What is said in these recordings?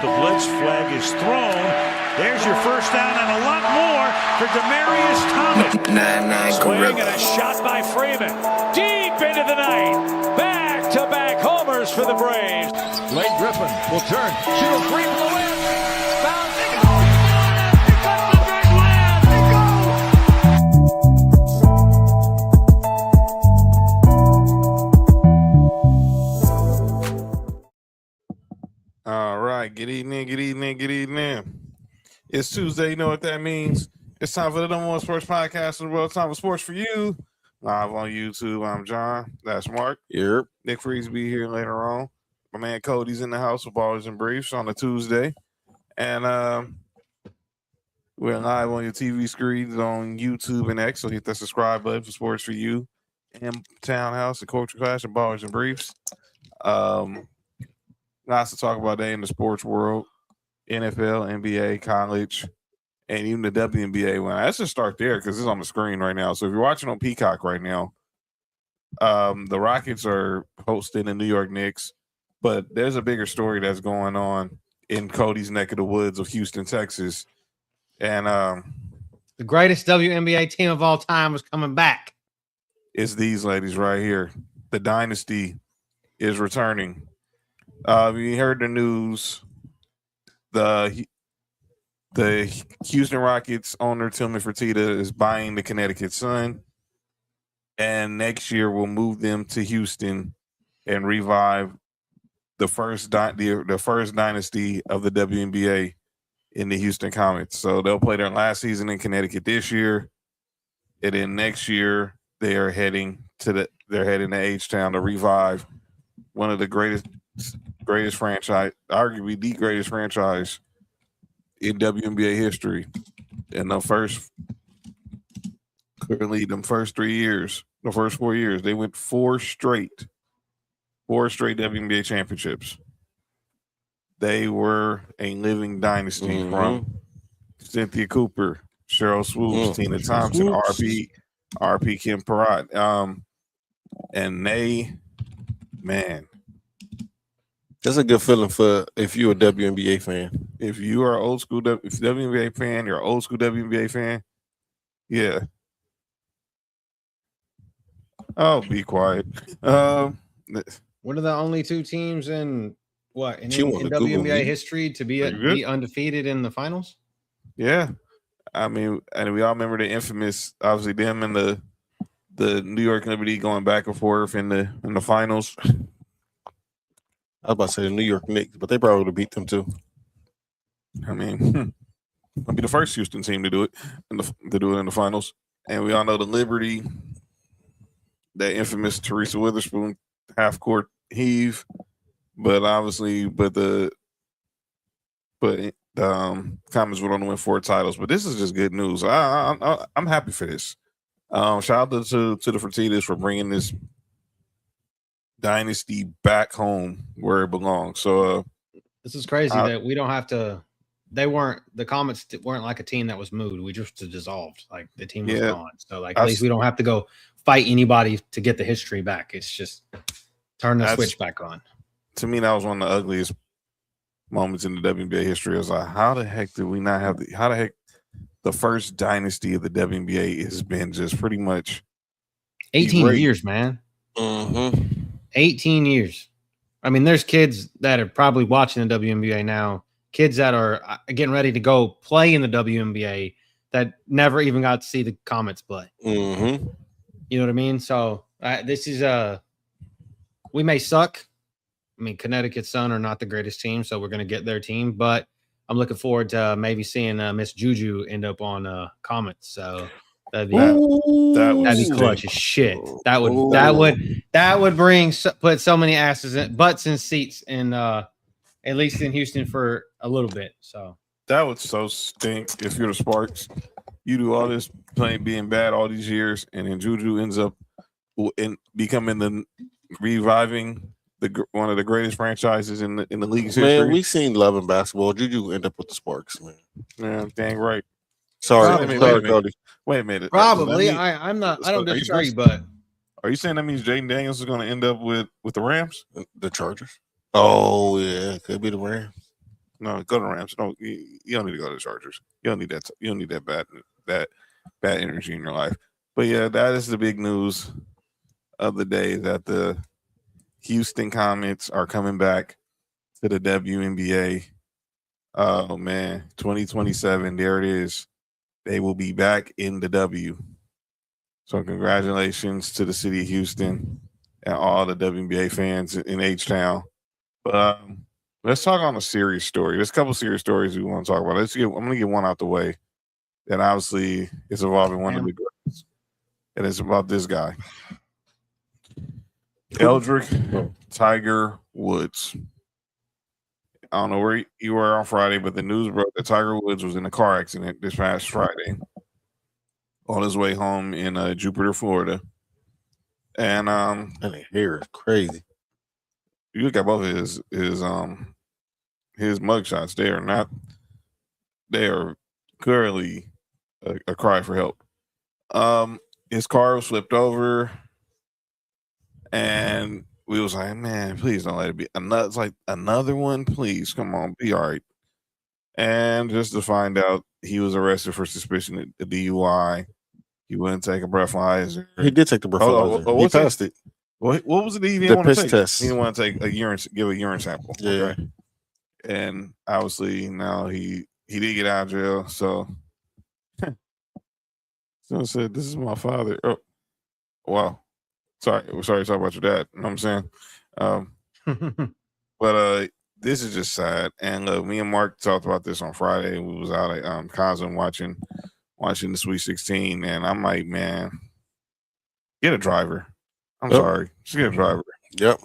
the blitz flag is thrown. There's your first down and a lot more for Demaryius Thomas. Swing and a shot by Freeman. Deep into the night. Back-to-back homers for the Braves. Blake Griffin will turn. Shoot a free from the win. Bounce. They go. It cuts the big land. They go. All right. Good evening. It's Tuesday. You know what that means. It's time for the number one sports podcast in the world. Time for Sports for You. Live on YouTube. I'm John. That's Mark. Yep. Nick Freeze be here later on. My man Cody's in the house with Ballers and Briefs on a Tuesday. And we're live on your TV screens on YouTube and X. So hit that subscribe button for Sports for You and Townhouse and Culture Clash and Ballers and Briefs. Lots to talk about today in the sports world. NFL, NBA, college, and even the WNBA one. Let's just start there because it's on the screen right now. So if you're watching on Peacock right now, the Rockets are hosting the New York Knicks, but there's a bigger story that's going on in Cody's neck of the woods of Houston, Texas. And the greatest WNBA team of all time was coming back. It's these ladies right here. The dynasty is returning. You heard the news. The Houston Rockets owner Tillman Fertitta is buying the Connecticut Sun, and next year we'll move them to Houston and revive the first dynasty of the WNBA in the Houston Comets. So they'll play their last season in Connecticut this year, and then next year they are heading to H-Town to revive one of the greatest franchise, arguably the greatest franchise in WNBA history. In the first 4 years, they went four straight WNBA championships. They were a living dynasty from Cynthia Cooper, Cheryl Swoops, Tina Thompson, RP Kim Peratt. And they, man, that's a good feeling for if you're a WNBA fan. If you are old school, if you're a WNBA fan, you're an old school WNBA fan. Yeah. Oh, be quiet. One of the only two teams in WNBA history to be undefeated in the finals. Yeah, I mean, and we all remember the infamous, obviously them and the New York Liberty going back and forth in the finals. I was about to say the New York Knicks, but they probably would have beat them too. I mean, I'll be the first Houston team to do it in the finals. And we all know the Liberty, that infamous Teresa Witherspoon half court heave, but the Comets would only win 4 titles. But this is just good news. I'm happy for this. Shout out to the Fertittas for bringing this dynasty back home where it belongs. So this is crazy that we don't have to. The Comets weren't like a team that was moved. We just dissolved. Like the team was gone. So at least we don't have to go fight anybody to get the history back. It's just turn the switch back on. To me, that was one of the ugliest moments in the WNBA history. I was like, how the heck did we not have the first dynasty of the WNBA has been just pretty much 18 years, man. 18 years. I mean, there's kids that are probably watching the WNBA now, kids that are getting ready to go play in the WNBA that never even got to see the Comets play. You know what I mean? So this is we may suck. I mean, Connecticut Sun are not the greatest team, so we're going to get their team, but I'm looking forward to maybe seeing Miss Juju end up on Comets. So that'd be clutch as shit. That would put so many butts in seats in at least in Houston for a little bit. So that would so stink if you're the Sparks. You do all this playing being bad all these years, and then Juju ends up becoming reviving one of the greatest franchises in the league's history. Man, we seen love in basketball. Juju end up with the Sparks, man. Yeah, dang right. Sorry, Cody. Wait a minute. Probably. I'm not. I don't disagree, but are you saying that means Jaden Daniels is going to end up with the Rams? The Chargers? Oh, yeah. Could be the Rams. No, go to Rams. No, you don't need to go to the Chargers. You don't need that. You don't need that bad energy in your life. But yeah, that is the big news of the day, that the Houston Comets are coming back to the WNBA. Oh man, 2027. There it is. They will be back in the W. So congratulations to the city of Houston and all the WNBA fans in H-Town. But let's talk on a serious story. There's a couple serious stories we want to talk about. I'm going to get one out the way that obviously is involving one of the greats. And it's about this guy. Eldrick Tiger Woods. I don't know where you were on Friday, but the news broke that Tiger Woods was in a car accident this past Friday on his way home in Jupiter, Florida. And that hair is crazy. You look at both of his mugshots. They are clearly a cry for help. His car was flipped over, and we was like, man, please don't let it be another. It's like another one, please, come on, be all right. And just to find out, he was arrested for suspicion of DUI. He wouldn't take a breathalyzer. He did take the breathalyzer. He passed it. What was it? He didn't want to take. Test. He didn't want to take give a urine sample. Yeah. Okay? And obviously now he did get out of jail. So someone said, "This is my father." Oh, wow. Sorry to talk about your dad. You know what I'm saying? But this is just sad. And me and Mark talked about this on Friday. We was out at Cosm watching the Sweet 16, and I'm like, man, get a driver. I'm sorry, just get a driver. Yep.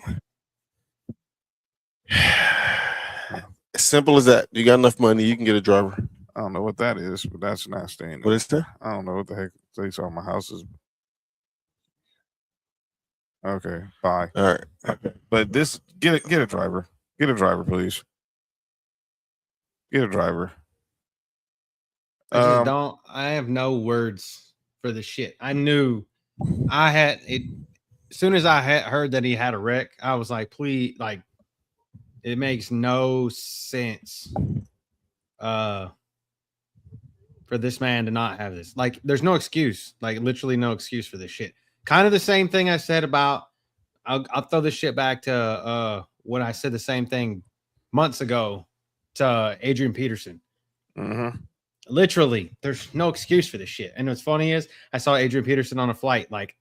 As simple as that. You got enough money, you can get a driver. I don't know what that is, but that's not staying. What is that? I don't know what the heck they saw. My house is okay. Bye. All right. Okay. But this get a driver. Get a driver, please. Get a driver. I just don't. I have no words for the shit. I knew I had it. As soon as I had heard that he had a wreck, I was like, please, like, it makes no sense for this man to not have this. Like, there's no excuse, like, literally no excuse for this shit. Kind of the same thing I said about, I'll throw this shit back to when I said the same thing months ago to Adrian Peterson. Mm-hmm. Literally, there's no excuse for this shit. And what's funny is I saw Adrian Peterson on a flight like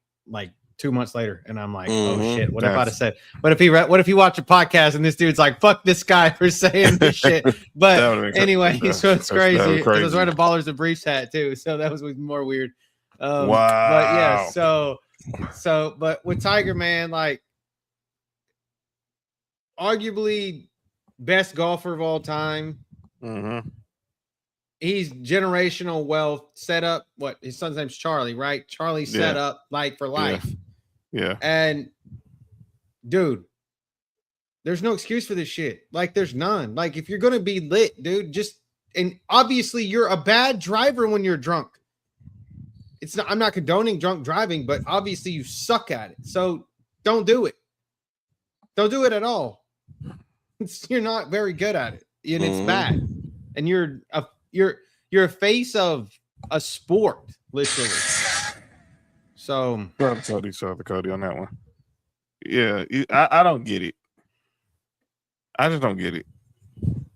2 months later, and I'm like, oh shit, what if I'd have said? What if he watched a podcast and this dude's like, fuck this guy for saying this shit? But anyway, so it's crazy. I was wearing a Ballers and Briefs hat too, so that was more weird. Wow. But yeah, so but with Tiger, man, like arguably best golfer of all time. Mm-hmm. He's generational wealth set up. What his son's name's Charlie, right? Charlie set up like for life. Yeah. And dude, there's no excuse for this shit. Like there's none. Like if you're gonna be lit, dude, and obviously you're a bad driver when you're drunk. It's not. I'm not condoning drunk driving, but obviously you suck at it. So don't do it. Don't do it at all. You're not very good at it, and it's bad. And you're a face of a sport, literally. So Cody on that one. Yeah, I don't get it. I just don't get it.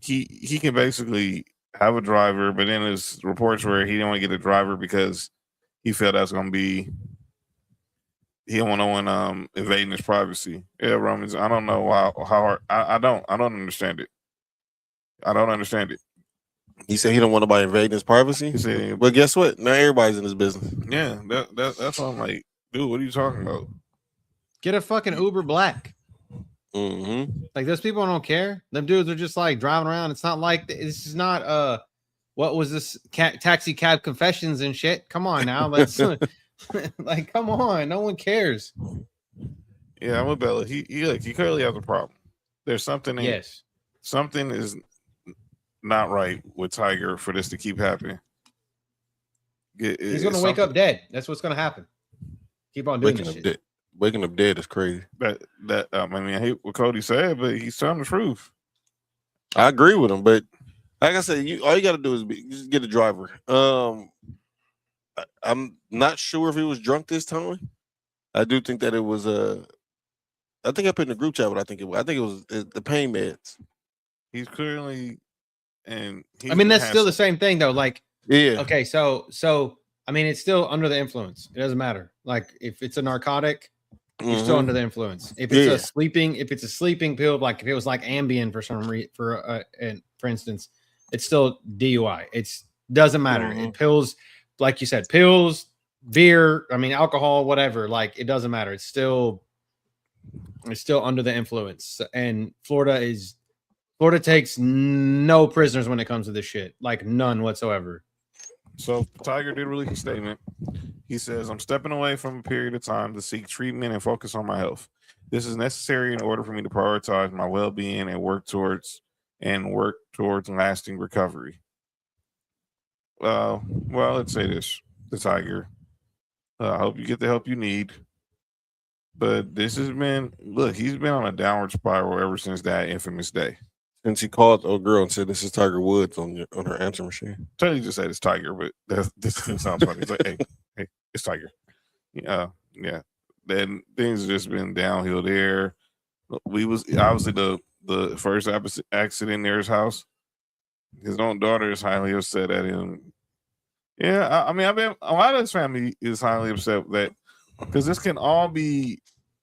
He can basically have a driver, but then there's reports where he didn't want to get a driver because he felt that's going to be he don't want no one invading his privacy. Yeah, Romans. I don't know how hard. I don't understand it. I don't understand it. He said he don't want nobody invading his privacy. He said, but guess what? Now everybody's in his business. Yeah, that's what I'm like, dude. What are you talking about? Get a fucking Uber Black. Mm-hmm. Like those people don't care. Them dudes are just like driving around. It's not like this is not what was this taxi cab confessions and shit. Come on now, let's like come on. No one cares. Yeah, I'm with Bella. He clearly has a problem. There's something. Something is not right with Tiger for this to keep happening. He's going to wake up dead. That's what's going to happen. Keep on doing this shit. Waking up dead is crazy. I mean, I hate what Cody said, but he's telling the truth. I agree with him, but like I said, all you got to do is just get a driver. I'm not sure if he was drunk this time. I do think that it was I think I put in the group chat what I think it was. I think it was the pain meds. He's clearly, and I mean that's still the same thing though. Like, yeah, okay, so I mean it's still under the influence. It doesn't matter. Like if it's a narcotic, you're still under the influence. If it's a sleeping pill, like if it was like Ambien for some reason, for instance, it's still DUI. It's doesn't matter. Pills, like you said, pills, beer, I mean alcohol, whatever. Like it doesn't matter. It's still under the influence. And Florida takes no prisoners when it comes to this shit. Like none whatsoever. So Tiger did release a statement. He says, "I'm stepping away from a period of time to seek treatment and focus on my health. This is necessary in order for me to prioritize my well-being and work towards lasting recovery." Well, let's say this: the Tiger. I hope you get the help you need. But this has been he's been on a downward spiral ever since that infamous day. Since he called the old girl and said, "This is Tiger Woods" on her answer machine. Totally just said it's Tiger, but this sounds funny. It's like, hey, it's Tiger. Yeah. Then things have just been downhill there. We was obviously the first accident near his house. His own daughter is highly upset at him. Yeah, I mean, a lot of his family is highly upset that because this can all be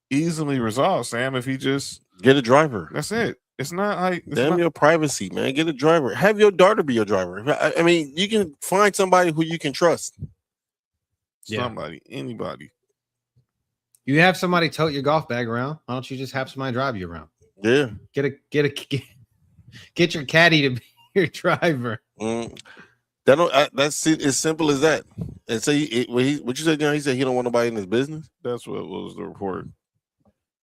easily resolved, Sam, if he just get a driver. That's it. It's not like your privacy, man. Get a driver. Have your daughter be your driver. I mean, you can find somebody who you can trust. Somebody, anybody. You have somebody tote your golf bag around. Why don't you just have somebody drive you around? Yeah. Get your caddy to be your driver. That's as simple as that. And so what you said, he said he don't want nobody in his business. That's what was the report.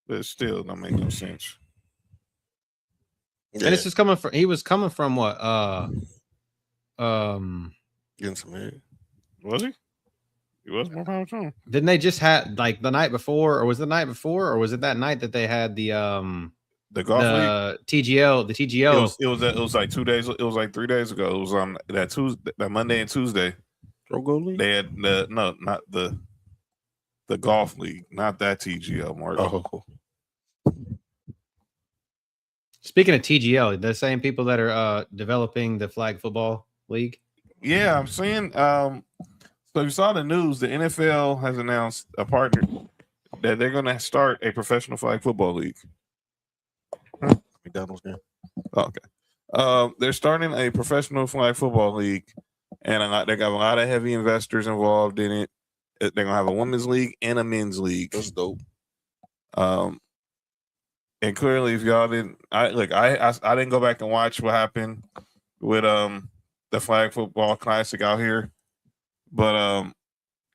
But it still don't make no sense. Yeah. And this is coming from. He was coming from what? Getting some head. Was he? He was more power to him. Didn't they just had like the night before, or was it the night before, or was it that night that they had the golf league? TGL, the TGL. It was like 2 days. It was like 3 days ago. It was on that Tuesday, that Monday and Tuesday. Go league. They had not the golf league, not that TGL, Mark. Oh. Speaking of TGL, the same people that are developing the flag football league. Yeah, I'm seeing. So you saw the news. The NFL has announced a partner that they're going to start a professional flag football league. McDonald's game. Okay. They're starting a professional flag football league, and they got a lot of heavy investors involved in it. They're going to have a women's league and a men's league. That's dope. And clearly, if y'all didn't, I didn't go back and watch what happened with the flag football classic out here, but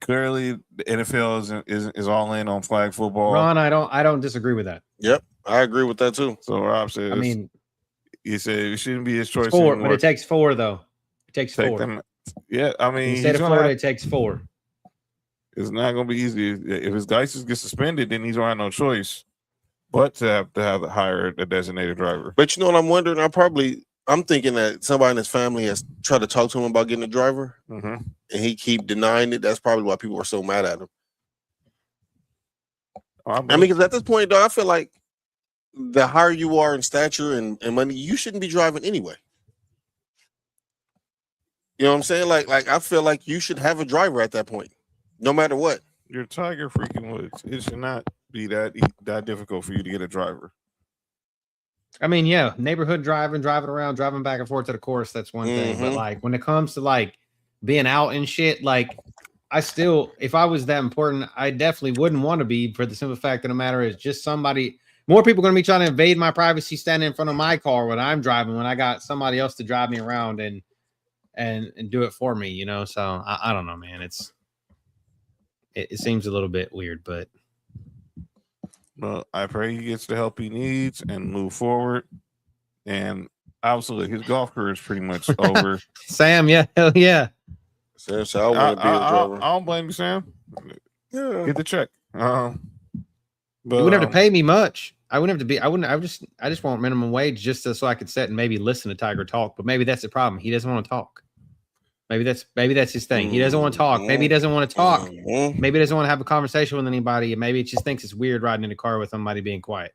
clearly the NFL is all in on flag football. Ron, I don't disagree with that. Yep, I agree with that too. So Rob says, I mean, he said it shouldn't be his choice. Four, but it takes four though. It takes four. Yeah, I mean, in the state of Florida, it takes four. It's not going to be easy. If his license gets suspended, then he's going to have no choice but to hire a designated driver. But you know what I'm wondering? I'm thinking that somebody in his family has tried to talk to him about getting a driver, and he keep denying it. That's probably why people are so mad at him. I mean, because at this point, dog, I feel like the higher you are in stature and money, you shouldn't be driving anyway. You know what I'm saying? Like I feel like you should have a driver at that point, no matter what. You're Tiger freaking Woods. It should not be that difficult for you to get a driver. I mean, yeah, neighborhood driving around, driving back and forth to the course, that's one thing. But like when it comes to like being out and shit, like if I was that important, I definitely wouldn't want to be, for the simple fact of the matter is just more people are going to be trying to invade my privacy standing in front of my car when I'm driving, when I got somebody else to drive me around and do it for me, you know? So I don't know, man. It seems a little bit weird, but. Well, I pray he gets the help he needs and move forward. And obviously, his golf career is pretty much over. Sam, yeah, hell yeah. Sam, so I want to be a driver. I don't blame you, Sam. Yeah. Get the check. But you wouldn't have to pay me much. I wouldn't have to be. I just want minimum wage just so I could sit and maybe listen to Tiger talk. But maybe that's the problem. He doesn't want to talk. Maybe that's his thing. He doesn't want to talk. Maybe he doesn't want to talk. Maybe he doesn't want to have a conversation with anybody. And maybe he just thinks it's weird riding in a car with somebody being quiet.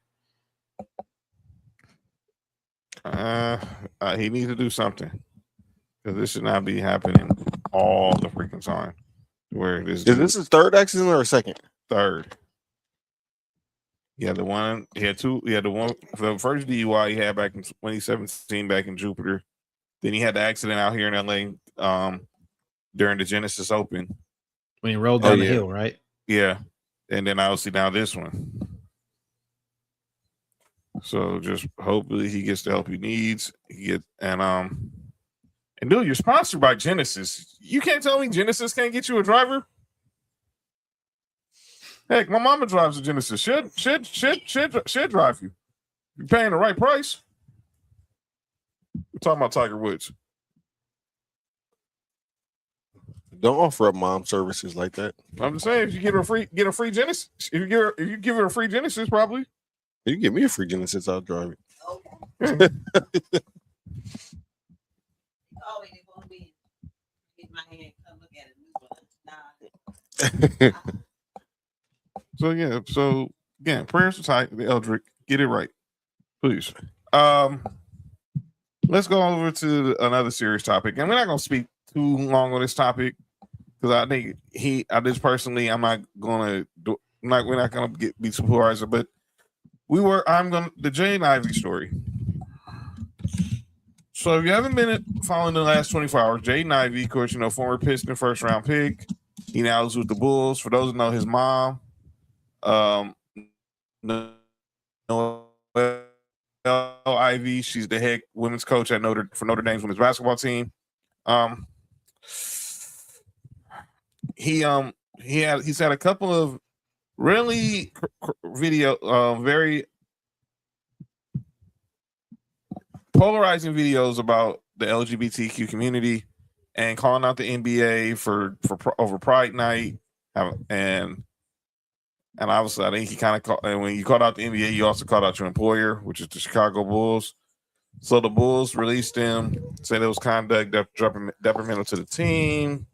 He needs to do something, because this should not be happening all the freaking time. Where this is this his third accident or a second? Third. Yeah, the one he had two. He had the first DUI he had back in 2017 back in Jupiter. Then he had the accident out here in LA during the Genesis Open when he rolled down the hill, right? Yeah, and then obviously now this one. So just hopefully he gets the help he needs. And dude, you're sponsored by Genesis. You can't tell me Genesis can't get you a driver. Heck, my mama drives a Genesis. Should drive you. You're paying the right price. We're talking about Tiger Woods. Don't offer up mom services like that. I'm just saying, if you get a free Genesis, if you give her a free Genesis, probably. You give me a free Genesis, I'll drive it. Okay. So yeah, so again, prayers to Tiger Eldrick. Get it right, please. Let's go over to another serious topic, and we're not going to speak too long on this topic because I think we're not going to be too polarized, but the Jaden Ivey story. So if you haven't been following the last 24 hours, Jaden Ivey, of course, former Piston first round pick. He now is with the Bulls. For those who know his mom, Ivy, she's the head women's coach at Notre Dame's women's basketball team. He's had a couple of really very polarizing videos about the LGBTQ community and calling out the NBA for over Pride Night, and obviously I think he kind of when you called out the NBA, you also called out your employer, which is the Chicago Bulls. So the Bulls released him, said it was conduct detrimental to the team,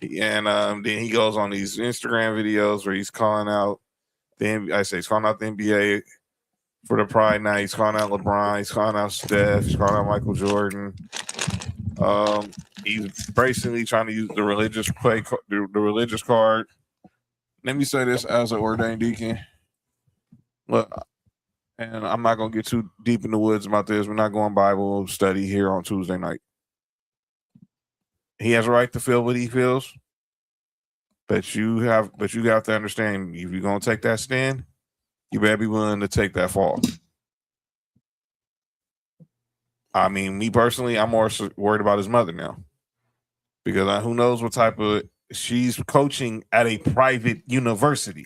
and then he goes on these Instagram videos where he's calling out he's calling out the NBA for the Pride Night. He's calling out LeBron. He's calling out Steph. He's calling out Michael Jordan. He's basically trying to use the religious card. Let me say this as an ordained deacon. Look, and I'm not going to get too deep in the woods about this. We're not going Bible study here on Tuesday night. He has a right to feel what he feels, but you have to understand, if you're going to take that stand, you better be willing to take that fall. I mean, me personally, I'm more worried about his mother now, because who knows what type of she's coaching at a private university,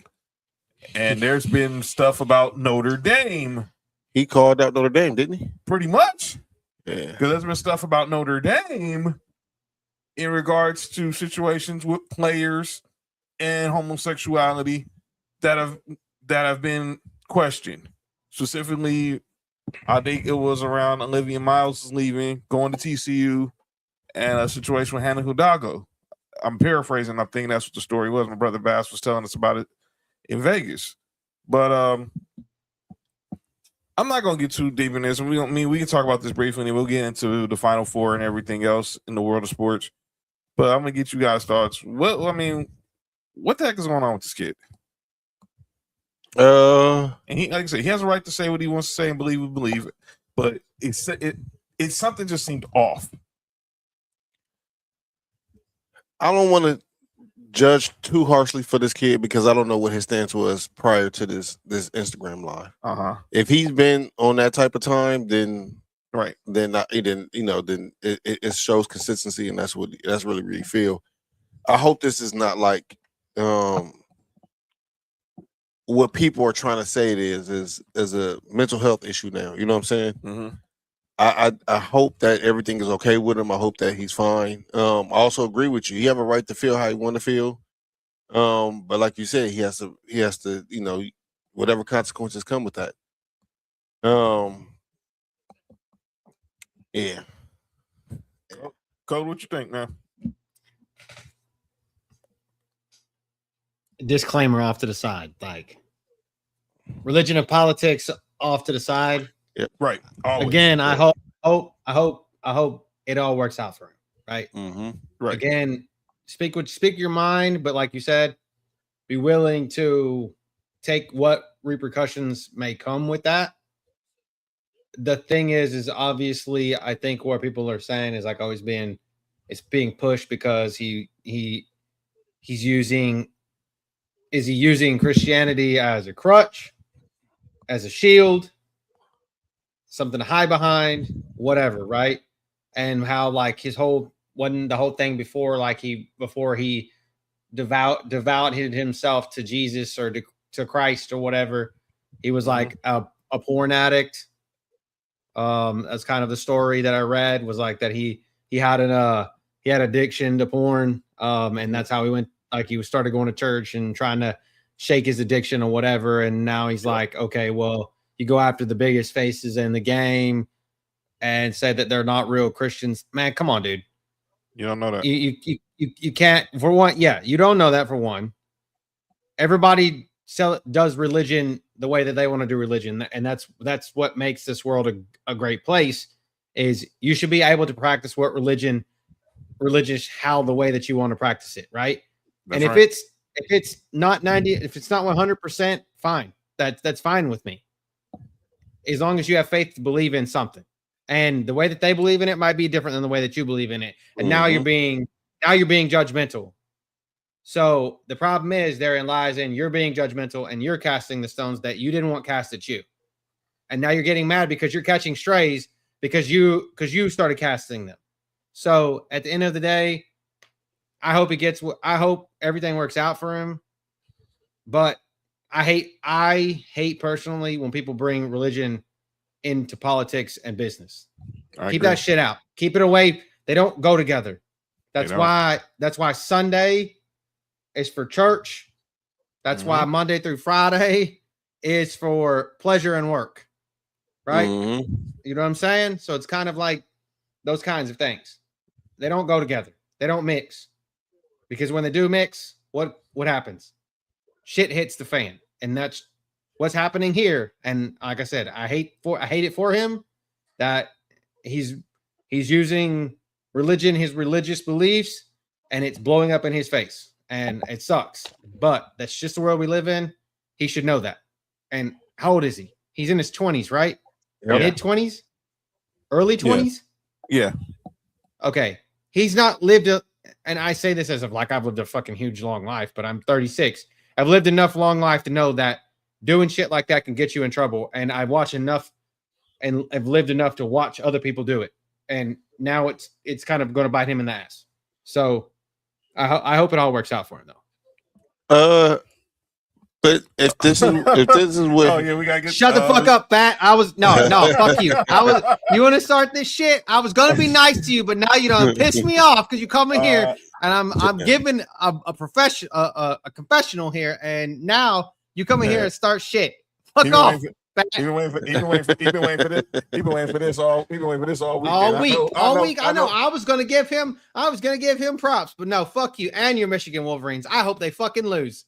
and there's been stuff about Notre Dame. He called out Notre Dame, didn't he? Pretty much, yeah. Because there's been stuff about Notre Dame in regards to situations with players and homosexuality that have been questioned. Specifically, I think it was around Olivia Miles leaving, going to TCU, and a situation with Hannah Hidalgo. I'm paraphrasing. I think that's what the story was. My brother Bass was telling us about it in Vegas. But I'm not going to get too deep in this. We can talk about this briefly, and we'll get into the Final Four and everything else in the world of sports. But I'm going to get you guys' thoughts. What the heck is going on with this kid? And he, like I said, he has a right to say what he wants to say and believe it. But it's something just seemed off. I don't want to judge too harshly for this kid because I don't know what his stance was prior to this Instagram live. If he's been on that type of time, then right, then it shows consistency, and that's really feel. I hope this is not like what people are trying to say it is a mental health issue now. You know what I'm saying? Mm-hmm. I hope that everything is okay with him. I hope that he's fine. I also agree with you. He have a right to feel how he want to feel. But like you said, he has to, whatever consequences come with that. Yeah. Code, what you think, man? Disclaimer off to the side, like religion and politics off to the side. Yeah, right. Always. Again, I hope it all works out for him. Right. Mm-hmm. Right. Again, speak your mind, but like you said, be willing to take what repercussions may come with that. The thing is obviously, I think what people are saying is like always it's being pushed because he's using. Is he using Christianity as a crutch, as a shield, something to hide behind, whatever, right? And how like wasn't the whole thing before he devoted himself to Jesus or to Christ or whatever, he was like a porn addict. That's kind of the story that I read, was like that he had addiction to porn, and that's how he went. Like he started going to church and trying to shake his addiction or whatever. And now he's like, okay, well, you go after the biggest faces in the game and say that they're not real Christians. Man, come on, dude. You don't know that. You can't, for one. Yeah, you don't know that for one. Everybody does religion the way that they want to do religion. And that's what makes this world a great place, is you should be able to practice what religious, how the way that you want to practice it. Right. That's and if it's not 90, if it's not 100%, fine. That's fine with me. As long as you have faith to believe in something, and the way that they believe in it might be different than the way that you believe in it. And now you're being judgmental. So the problem is therein lies in you're being judgmental and you're casting the stones that you didn't want cast at you. And now you're getting mad because you're catching strays because you started casting them. So at the end of the day, I hope everything works out for him, but I hate personally when people bring religion into politics and business. Keep that shit out. Keep it away. They don't go together. That's why Sunday is for church. That's why Monday through Friday is for pleasure and work. Right? Mm-hmm. You know what I'm saying? So it's kind of like those kinds of things. They don't go together. They don't mix. Because when they do mix, what happens? Shit hits the fan. And that's what's happening here. And like I said, I hate it for him that he's using religion, his religious beliefs, and it's blowing up in his face. And it sucks. But that's just the world we live in. He should know that. And how old is he? He's in his 20s, right? Yep. Mid-20s? Early 20s? Yeah. Okay. He's not lived and I say this as if like I've lived a fucking huge long life, but I'm 36. I've lived enough long life to know that doing shit like that can get you in trouble. And I've watched enough and I've lived enough to watch other people do it. And now it's kind of going to bite him in the ass. So I hope it all works out for him though. But if this is what, oh yeah, we gotta get. Shut the fuck up, Bat. No, fuck you. You want to start this shit? I was gonna be nice to you, but now you don't piss me off because you come in here and I'm giving a confessional here, and now you come in here and start shit. Fuck off. He's been waiting for this all week. All week. I know. I was gonna give him props, but no, fuck you and your Michigan Wolverines. I hope they fucking lose.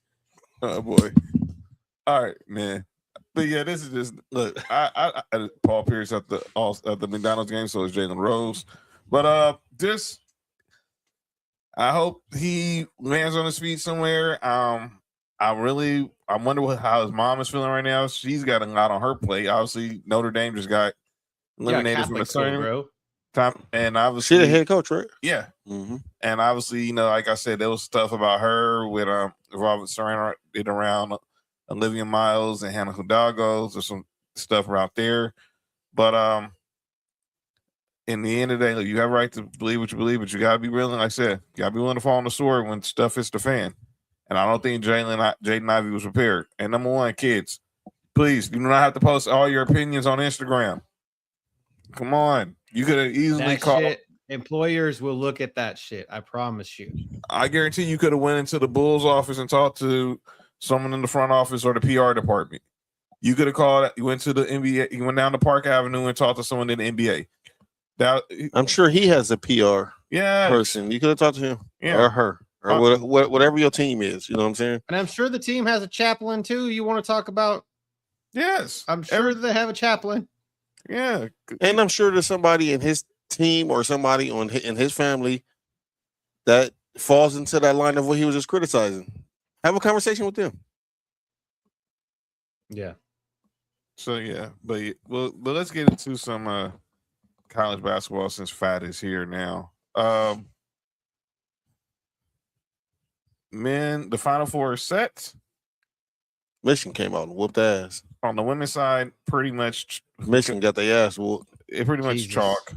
Oh boy. All right, man. But yeah, this is just look. I Paul Pierce at the McDonald's game, so it's Jalen Rose. But I hope he lands on his feet somewhere. I wonder how his mom is feeling right now. She's got a lot on her plate. Obviously, Notre Dame just got eliminated from the tournament. And obviously, she's the head coach, right? Yeah. Mm-hmm. And obviously, like I said, there was stuff about her with Robert Serrano around Olivia Miles and Hannah Hidalgo. There's some stuff out there. But in the end of the day, you have a right to believe what you believe, but you gotta be willing, like I said, you gotta be willing to fall on the sword when stuff hits the fan. And I don't think Jaden Ivey was prepared. And number one, kids, please do not have to post all your opinions on Instagram. Come on. You could have easily called. Employers will look at that shit. I promise you. I guarantee you could have went into the Bulls office and talked to someone in the front office or the PR department. You could have called. You went to the NBA. You went down to Park Avenue and talked to someone in the NBA. I'm sure he has a PR yeah person. You could have talked to him or her or whatever your team is. You know what I'm saying? And I'm sure the team has a chaplain too. You want to talk about? Yes, I'm sure they have a chaplain. Yeah, and I'm sure there's somebody in his team or somebody in his family that falls into that line of what he was just criticizing. Have a conversation with them. Yeah. So yeah, but let's get into some college basketball since Fat is here now. Men, the Final Four is set. Michigan came out and whooped ass. On the women's side, pretty much Michigan got their ass whooped. It pretty much chalk.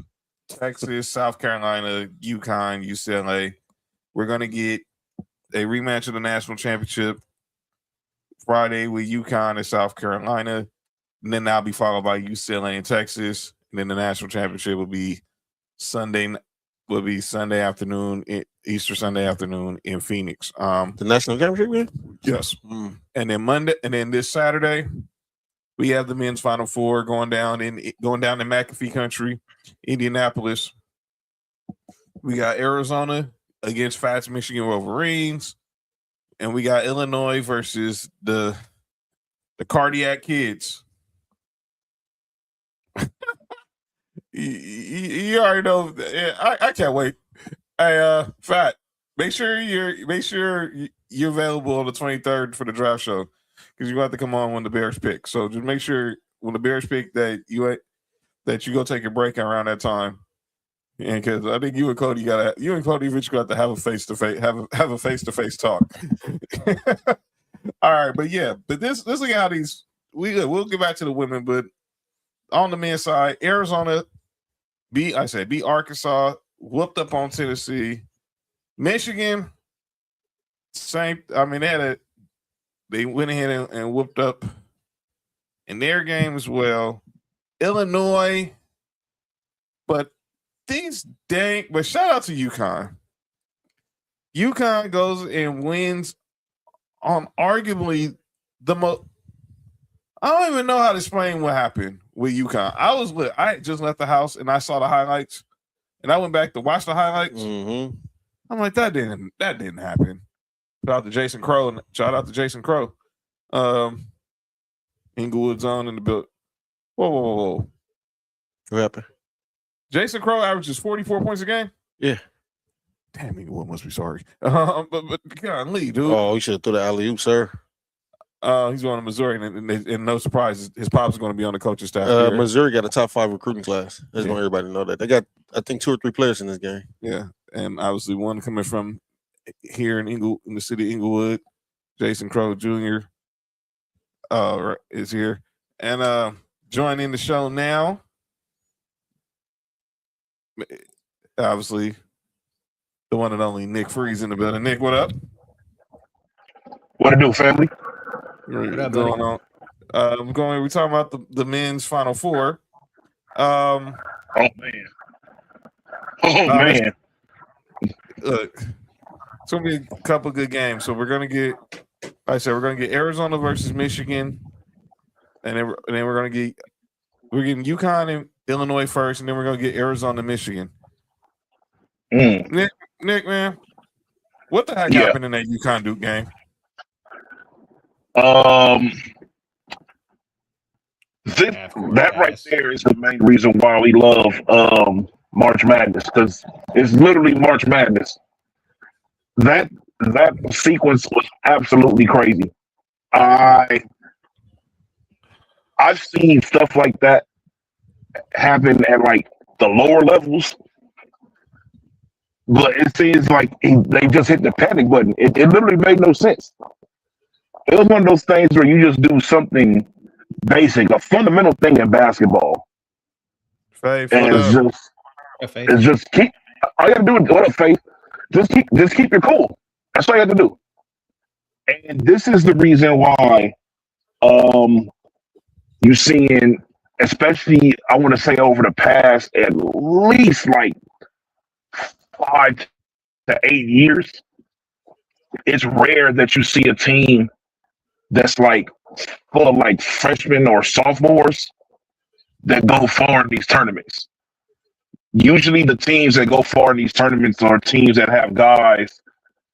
Texas, South Carolina, UConn, UCLA. We're gonna get a rematch of the national championship Friday with UConn and South Carolina, and then that'll be followed by UCLA and Texas. And then the national championship will be Sunday afternoon, Easter Sunday afternoon in Phoenix. The national championship, yes. And then this Saturday, we have the men's Final Four going down in McAfee Country, Indianapolis. We got Arizona against Fat's Michigan Wolverines, and we got Illinois versus the Cardiac Kids. you already know. I can't wait. Hey, Fat, make sure you're available on the 23rd for the draft show, because you have to come on when the Bears pick. So just make sure when the Bears pick that you go take a break around that time. And because I think you and Cody eventually got to have a face-to-face talk. All right, but this look at how these we'll get back to the women, but on the men's side, Arizona beat Arkansas, whooped up on Tennessee. Michigan, same. I mean, they went ahead and whooped up in their game as well. Illinois, but shout out to UConn. UConn goes and wins on arguably the most. I don't even know how to explain what happened with UConn. I just left the house and I saw the highlights, and I went back to watch the highlights. Mm-hmm. I'm like, that didn't happen. Shout out to Jason Crow. Inglewood's on in the build. Whoa. What happened? Jason Crow averages 44 points a game. Yeah. Damn, Inglewood must be sorry. But golly, dude. Oh, you should have threw the alley-oop, sir. He's going to Missouri, and no surprise, his pop's going to be on the coaching staff. Missouri got a top 5 recruiting class. I just want everybody to know that. They got, I think, 2 or 3 players in this game. Yeah, and obviously one coming from here in the city of Inglewood, Jason Crow Jr. Is here. And joining the show now, obviously, the one and only Nick Freeze in the building. Nick, what up? What it do, family? What up, going on? We're talking about the men's Final Four. Oh man. Look, it's gonna be a couple good games. So we're gonna get Arizona versus Michigan, and then we're getting UConn and Illinois first, and then we're gonna get Arizona and Michigan. Nick, man, what the heck happened in that UConn Duke game? That right there is the main reason why we love March Madness, because it's literally March Madness. That sequence was absolutely crazy. I've seen stuff like that happen at like the lower levels, but it seems like they just hit the panic button. It literally made no sense. It was one of those things where you just do something basic, a fundamental thing in basketball. Faith, and it's just keep. All you gotta do is what up, Faith. Just keep your cool. That's all you have to do. And this is the reason why you're seeing, especially I want to say over the past at least like 5 to 8 years, it's rare that you see a team that's like full of like freshmen or sophomores that go far in these tournaments. Usually the teams that go far in these tournaments are teams that have guys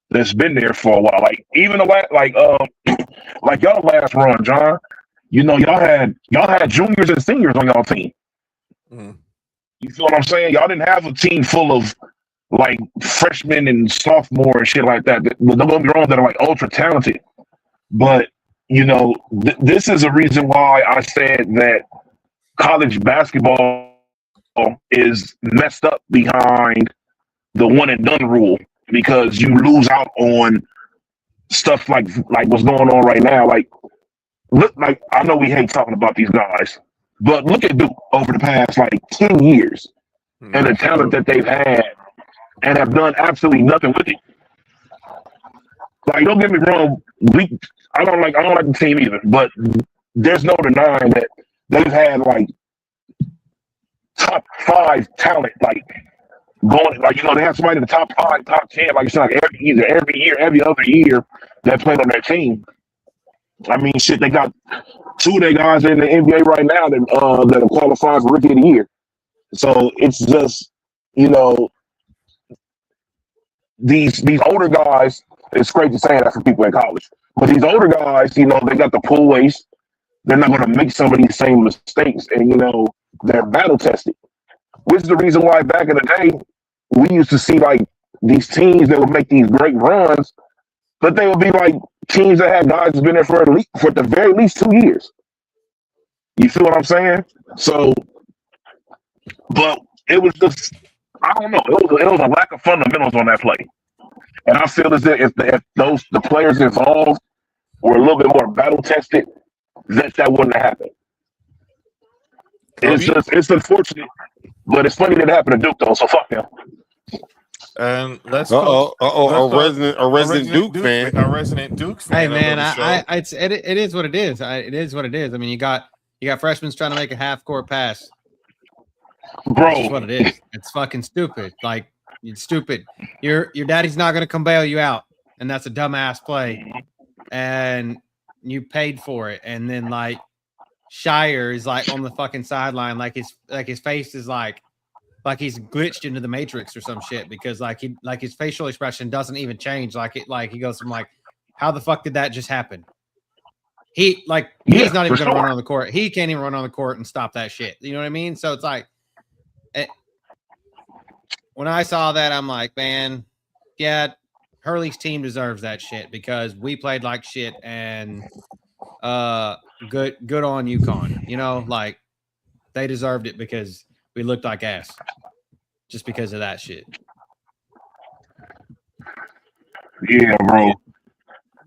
that's been there for a while. Like even the last, like y'all last run, John. You know, y'all had juniors and seniors on y'all team. You feel what I'm saying? Y'all didn't have a team full of like freshmen and sophomore and shit like that. Don't get me wrong, that are like ultra talented. But you know, this is a reason why I said that college basketball is messed up behind the one and done rule, because you lose out on stuff like what's going on right now. Like, look, like I know we hate talking about these guys, but look at Duke over the past like 10 years and the talent that they've had and have done absolutely nothing with it. Like, don't get me wrong, I don't like the team either, but there's no denying that they've had like top 5 talent, like going, like, you know, they have somebody in the top 5, top 10, like it's like every year, every other year that played on their team. I mean, shit, they got 2 of their guys in the NBA right now that are qualified for Rookie of the Year. So it's just, you know, these older guys. It's great to say that for people in college, but these older guys, you know, they got the pull waste. They're not going to make some of these same mistakes, and you know, they're battle tested. Which is the reason why back in the day we used to see like these teams that would make these great runs, but they would be like teams that had guys who've been there for at the very least 2 years. You feel what I'm saying? So, but it was just, I don't know. It was a lack of fundamentals on that play. And I feel as if the players involved were a little bit more battle tested, that wouldn't have happened. It's unfortunate, but it's funny that it happened to Duke though. So fuck them. And let's a resident Duke fan. A resident Duke fan. Hey man, it is what it is. It is what it is. I mean, you got freshmen trying to make a half court pass. Bro, that's what it is. It's fucking stupid. Like, it's stupid. Your daddy's not gonna come bail you out, and that's a dumbass play. And you paid for it, and then like Shire is like on the fucking sideline, like his face is like he's glitched into the Matrix or some shit, because like his facial expression doesn't even change. Like he goes from like, how the fuck did that just happen? He's not even gonna run on the court. He can't even run on the court and stop that shit. You know what I mean? So it's like, when I saw that, I'm like, man, yeah, Hurley's team deserves that shit, because we played like shit, and good on UConn. You know, like, they deserved it because we looked like ass just because of that shit. Yeah, bro.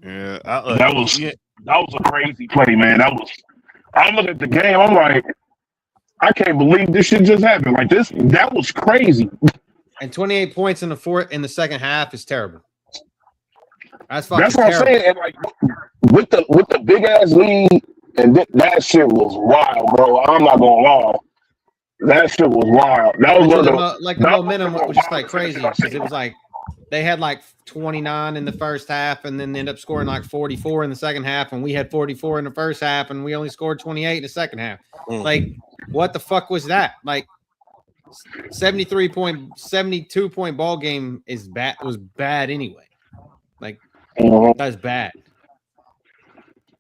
Yeah, that was a crazy play, man. I'm looking at the game. I'm like, I can't believe this shit just happened. Like this, that was crazy. And 28 points in the second half is terrible. That's what terrible. I'm saying. And like with the big ass lead, and that shit was wild, bro. I'm not gonna lie. That shit was wild. That was the momentum was just like crazy, because it was like they had like 29 in the first half, and then ended up scoring like 44 in the second half, and we had 44 in the first half, and we only scored 28 in the second half. Like, what the fuck was that? Like, 72 point ball game was bad anyway. Like, that's bad.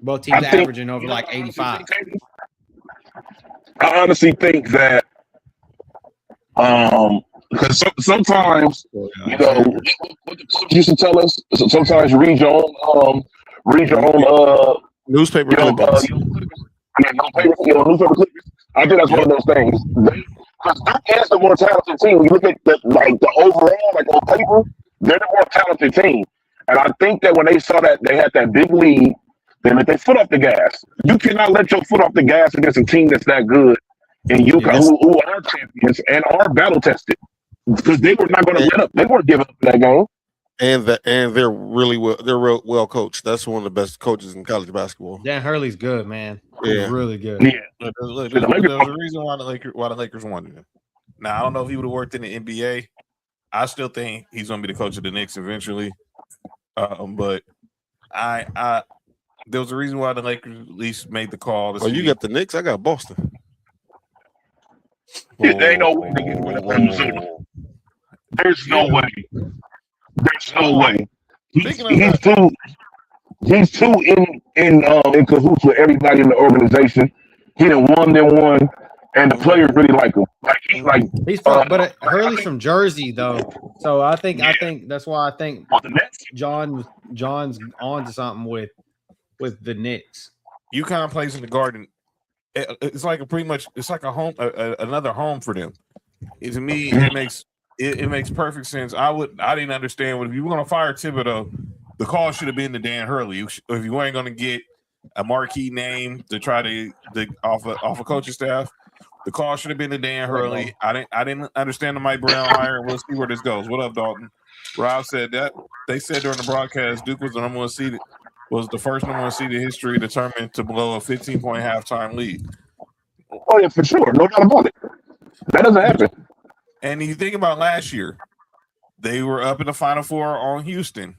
Both teams averaging over like 85. I honestly think that because sometimes, you know, what the coach used to tell us, sometimes read your own newspaper clippings. Newspaper clippings. I think that's one of those things. Because Duke is the more talented team. When you look at the overall, like on paper, they're the more talented team. And I think that when they saw that they had that big lead, they let their foot off the gas. You cannot let your foot off the gas against a team that's that good, and who are champions and are battle tested, because they were not going to let up. They weren't giving up that game. And they're really well. They're real well coached. That's one of the best coaches in college basketball. Dan Hurley's good, man. Yeah, he's really good. Yeah, there's a reason why the Lakers wanted him. Now, I don't know if he would have worked in the NBA. I still think he's going to be the coach of the Knicks eventually. But There was a reason why the Lakers at least made the call. Oh, you got the Knicks? I got Boston. There ain't no way to get rid of Minnesota. There's no way. There's no way. He's too in cahoots with everybody in the organization. He done won them one, and the players really like him. He's from, but Hurley's from Jersey though, so I think that's why I think John's on to something with the Knicks. UConn plays in the Garden. It's like it's like a home, another home for them. To me, it makes perfect sense. I didn't understand if you were going to fire Thibodeau, the call should have been to Dan Hurley. If you weren't going to get a marquee name to try to off a coaching staff, the call should have been to Dan Hurley. I didn't understand the Mike Brown hire. We'll see where this goes. What up, Dalton? Rob said that they said during the broadcast Duke was the number one seed. Was the first number one seed in history determined to blow a 15-point halftime lead. Oh yeah, for sure, no doubt about it. That doesn't happen. And you think about last year, they were up in the Final Four on Houston,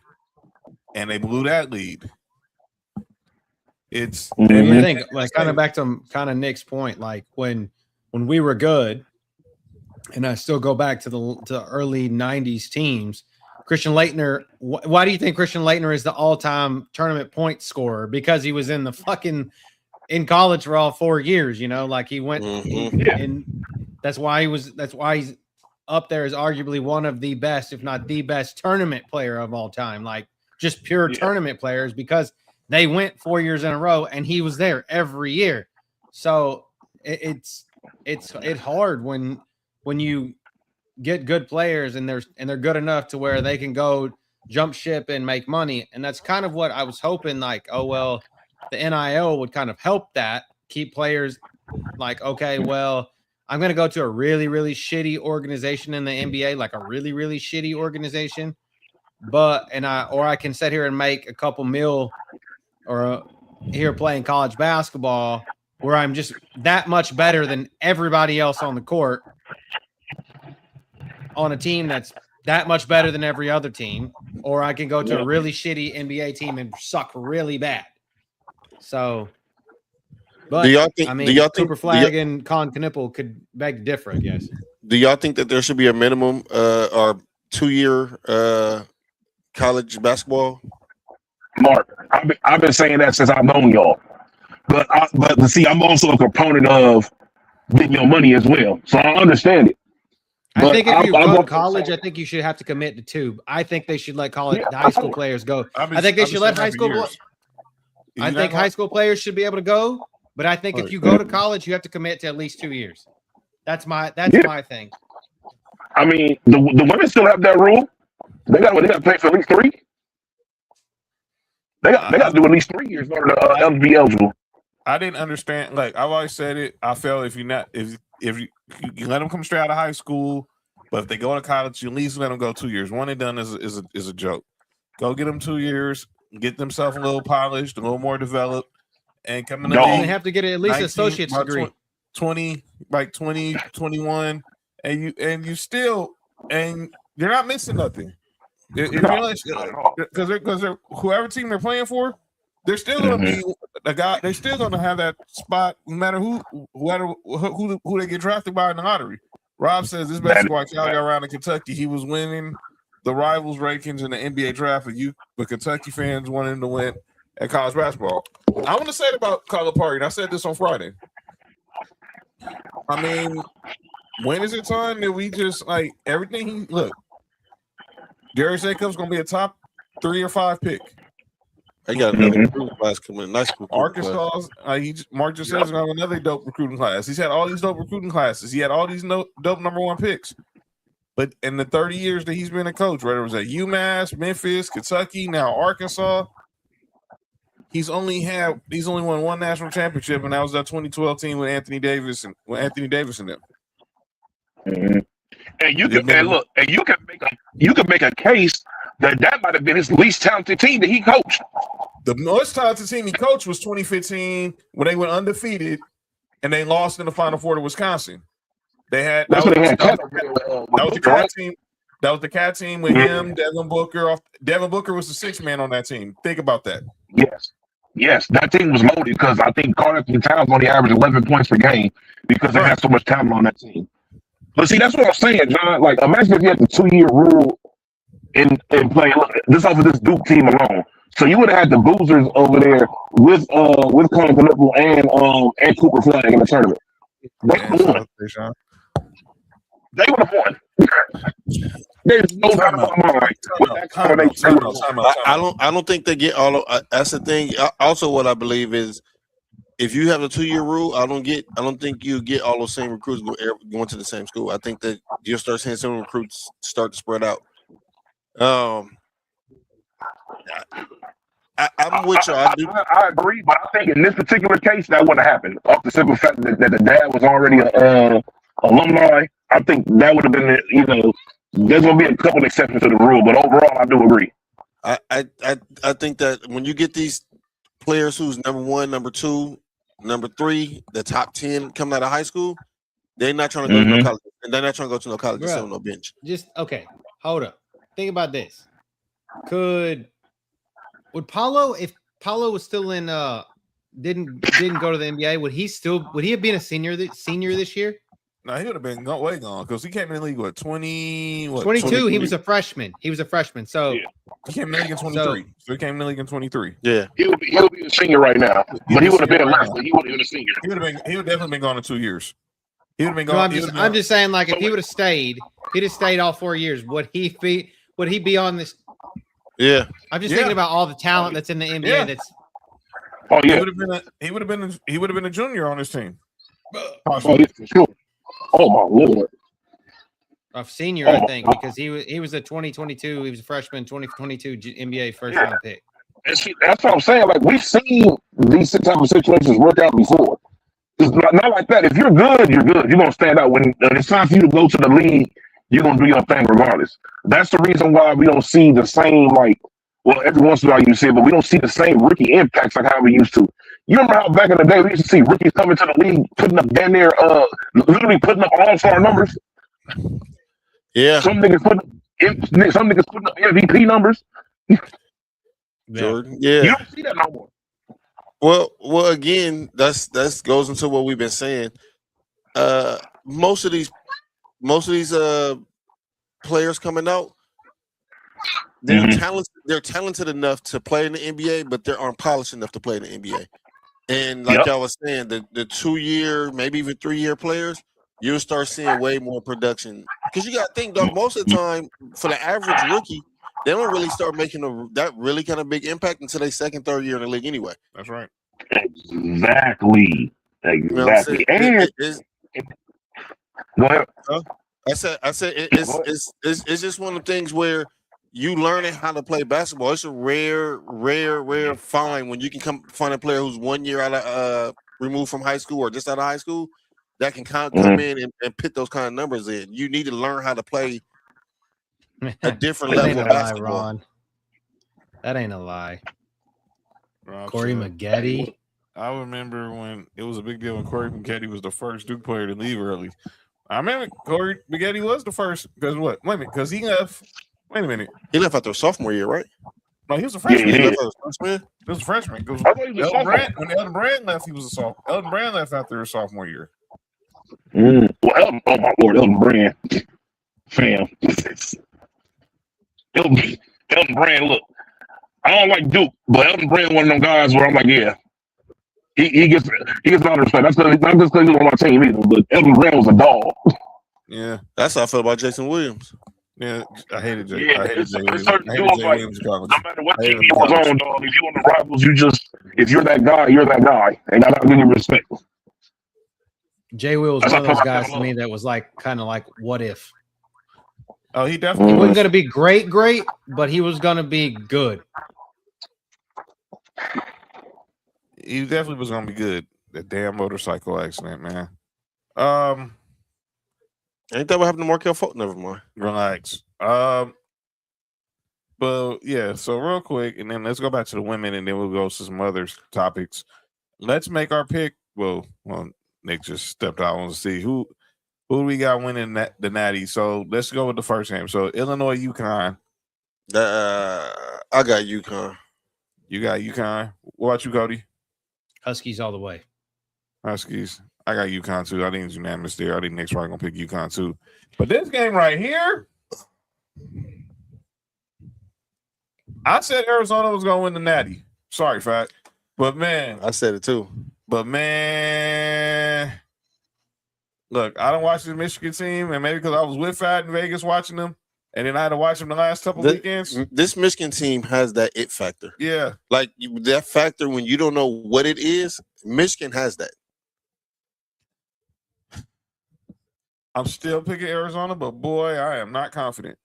and they blew that lead. It's I think like kind of back to kind of Nick's point, like when we were good, and I still go back to the early '90s teams. Christian Laettner, why do you think Christian Laettner is the all-time tournament point scorer? Because he was in in college for all 4 years, like he went and that's why he's up there as arguably one of the best, if not the best tournament player of all time, like just pure tournament players, because they went 4 years in a row and he was there every year. So it's hard when you get good players and they're good enough to where they can go jump ship and make money. And that's kind of what I was hoping, like, oh, well, the NIL would kind of help that, keep players like, okay, well, I'm going to go to a really, really shitty organization in the NBA, like a really, really shitty organization. Or I can sit here and make a couple mil here playing college basketball where I'm just that much better than everybody else on the court on a team that's that much better than every other team, or I can go to a really shitty NBA team and suck really bad. So, but do y'all think Cooper Flag and Con Knippel could beg to differ, I guess. Do y'all think that there should be a minimum or 2-year college basketball? Mark, I've been saying that since I've known y'all. But see, I'm also a component of getting your money as well. So I understand it. I think if you go to college, I think you should have to commit to 2. I think they should let high school players go. I think they should let high school. I think high school players should be able to go, but I think if you go to college, you have to commit to at least 2 years. That's my thing. I mean, the women still have that rule. They got to play for at least 3. They got to do at least 3 years in order to be eligible. I didn't understand. Like I've always said it. I felt if you let them come straight out of high school, but if they go to college, you at least let them go 2 years. One and done is a joke. Go get them 2 years, get themselves a little polished, a little more developed, and come in the league. They have to get at least 19, associate's degree. 21, and you still, and you're not missing nothing. Because whoever team they're playing for, they're still going to be a guy. They're still going to have that spot, no matter who they get drafted by in the lottery. Rob says this basketball guy got around in Kentucky. He was winning the rivals rankings in the NBA draft, but Kentucky fans wanted him to win at college basketball. I want to say it about Calipari, and I said this on Friday. I mean, when is it time that we just like everything? Look, Darius Jacobs going to be a top 3 or 5 pick. I got another recruiting class coming. Nice Arkansas. Mark just says he's going to have another dope recruiting class. He's had all these dope recruiting classes. He had all these dope number 1 picks. But in the 30 years that he's been a coach, whether it was at UMass, Memphis, Kentucky, now Arkansas, he's only won 1 national championship, and that was that 2012 team with Anthony Davis and them. Mm-hmm. And you can make a case that might have been his least talented team that he coached. The most talented team he coached was 2015 when they went undefeated and they lost in the Final Four to Wisconsin. That was the cat team. That was the cat team with him, Devin Booker. Devin Booker was the 6th man on that team. Think about that. Yes. Yes, that team was loaded because I think Karl-Anthony Towns only averaged 11 points per game because they had so much talent on that team. But see, that's what I'm saying, John. Like, imagine if you had the 2-year rule and play this off of this Duke team alone. So you would have had the boozers over there with Colin Canuckle and Cooper Flag in the tournament. They would have won. There's no doubt about my mind. I don't think they get all of. That's the thing. Also, what I believe is, if you have a 2-year rule, I don't think you get all those same recruits going to the same school. I think that you'll start seeing some recruits start to spread out. I'm with you. I agree, but I think in this particular case that wouldn't happen. Off the simple fact that the dad was already a alumni, I think that would have been, there's going to be a couple exceptions to the rule, but overall, I do agree. I think that when you get these players who's number 1, number 2, number 3, the top 10 coming out of high school, they're not trying to go to no college, and they're not trying to go to no college and sit on no bench. Just okay. Hold up. Think about this. Would Paulo, if Paulo was still in didn't go to the NBA, would he have been a senior this year? No, he would have been way gone because he came in the league 22. 22. He was a freshman. So he came in the league in 23. So he came in the league in 23. Yeah, he'll be a senior right now, but he would have been less. But he would have been a senior. He would definitely been gone in 2 years. He would have been gone. I'm just saying, like, if he would have stayed, he'd have stayed all 4 years. Would he be on this? Yeah, I'm just thinking about all the talent that's in the NBA. Yeah. That's he would have been a junior on this team. Oh, yeah, for sure. Oh my Lord. A senior, I think, because he was a 2022. He was a freshman, 2022 NBA first round pick. And see, that's what I'm saying. Like, we've seen these type of situations work out before. It's not like that. If you're good, you're good. You're gonna stand out. When it's time for you to go to the league, you're gonna do your thing regardless. That's the reason why we don't see the same, like, well, every once in a while you see it, but we don't see the same rookie impacts like how we used to. You remember how back in the day we used to see rookies coming to the league, putting up literally putting up all-star numbers. Yeah. Some niggas putting up MVP numbers. Jordan. Yeah. You don't see that no more. Well, again, that's goes into what we've been saying. Most of these players coming out, they're talented enough to play in the NBA, but they aren't polished enough to play in the NBA. And like y'all was saying, the 2-year, maybe even 3-year players, you'll start seeing way more production. Because you got to think, dog, most of the time, for the average rookie, they don't really start making that really kind of big impact until they second, third year in the league anyway. That's right. Exactly. You know what I'm saying? And go ahead. I said it's just one of the things where you learning how to play basketball. It's a rare find when you can find a player who's 1 year out of removed from high school or just out of high school that can come in and put those kind of numbers in. You need to learn how to play a different level of basketball. Ron. That ain't a lie. Rob Corey Maggette. I remember when it was a big deal when Corey Maggette was the first Duke player to leave early. I remember Corey Maggette was the first because what? Wait a minute, because he left. Wait a minute. He left after sophomore year, right? No, he was a freshman. Yeah, he was a freshman. When Elton Brand left, he was a sophomore. Elton Brand left after his sophomore year. Well, oh my Lord, Elton Brand, fam. Elton Brand, look, I don't like Duke, but Elton Brand one of them guys where I'm like, yeah, he gets a lot of respect. That's not just because he's on my team either, but Elton Brand was a dog. Yeah, that's how I feel about Jason Williams. Yeah, I hated Jay. Yeah, I hated Jay Williams. No matter what team he was on, dog, if you on the Rivals, if you're that guy, you're that guy, and I don't give you respect. Jay Will was one of those guys to me that was like kind of like what if. Oh, he definitely wasn't going to be great, but he was going to be good. He definitely was going to be good. That damn motorcycle accident, man. Ain't that what happened to Markelle Fulton? Never mind. Relax. But yeah, so real quick, and then let's go back to the women, and then we'll go to some other topics. Let's make our pick. Well, Nick just stepped out. I want to see who we got winning the Natty. So let's go with the first game. So Illinois, UConn. I got UConn. You got UConn. What about you, Cody? Huskies all the way. Huskies. I got UConn too. I think it's unanimous there. I think Nick's probably gonna pick UConn too. But this game right here, I said Arizona was gonna win the Natty. Sorry, Fat. But man, I said it too. But man, look, I don't watch the Michigan team, and maybe because I was with Fat in Vegas watching them, and then I had to watch them the last couple weekends. This Michigan team has that it factor. Yeah, like that factor when you don't know what it is. Michigan has that. I'm still picking Arizona, but boy, I am not confident.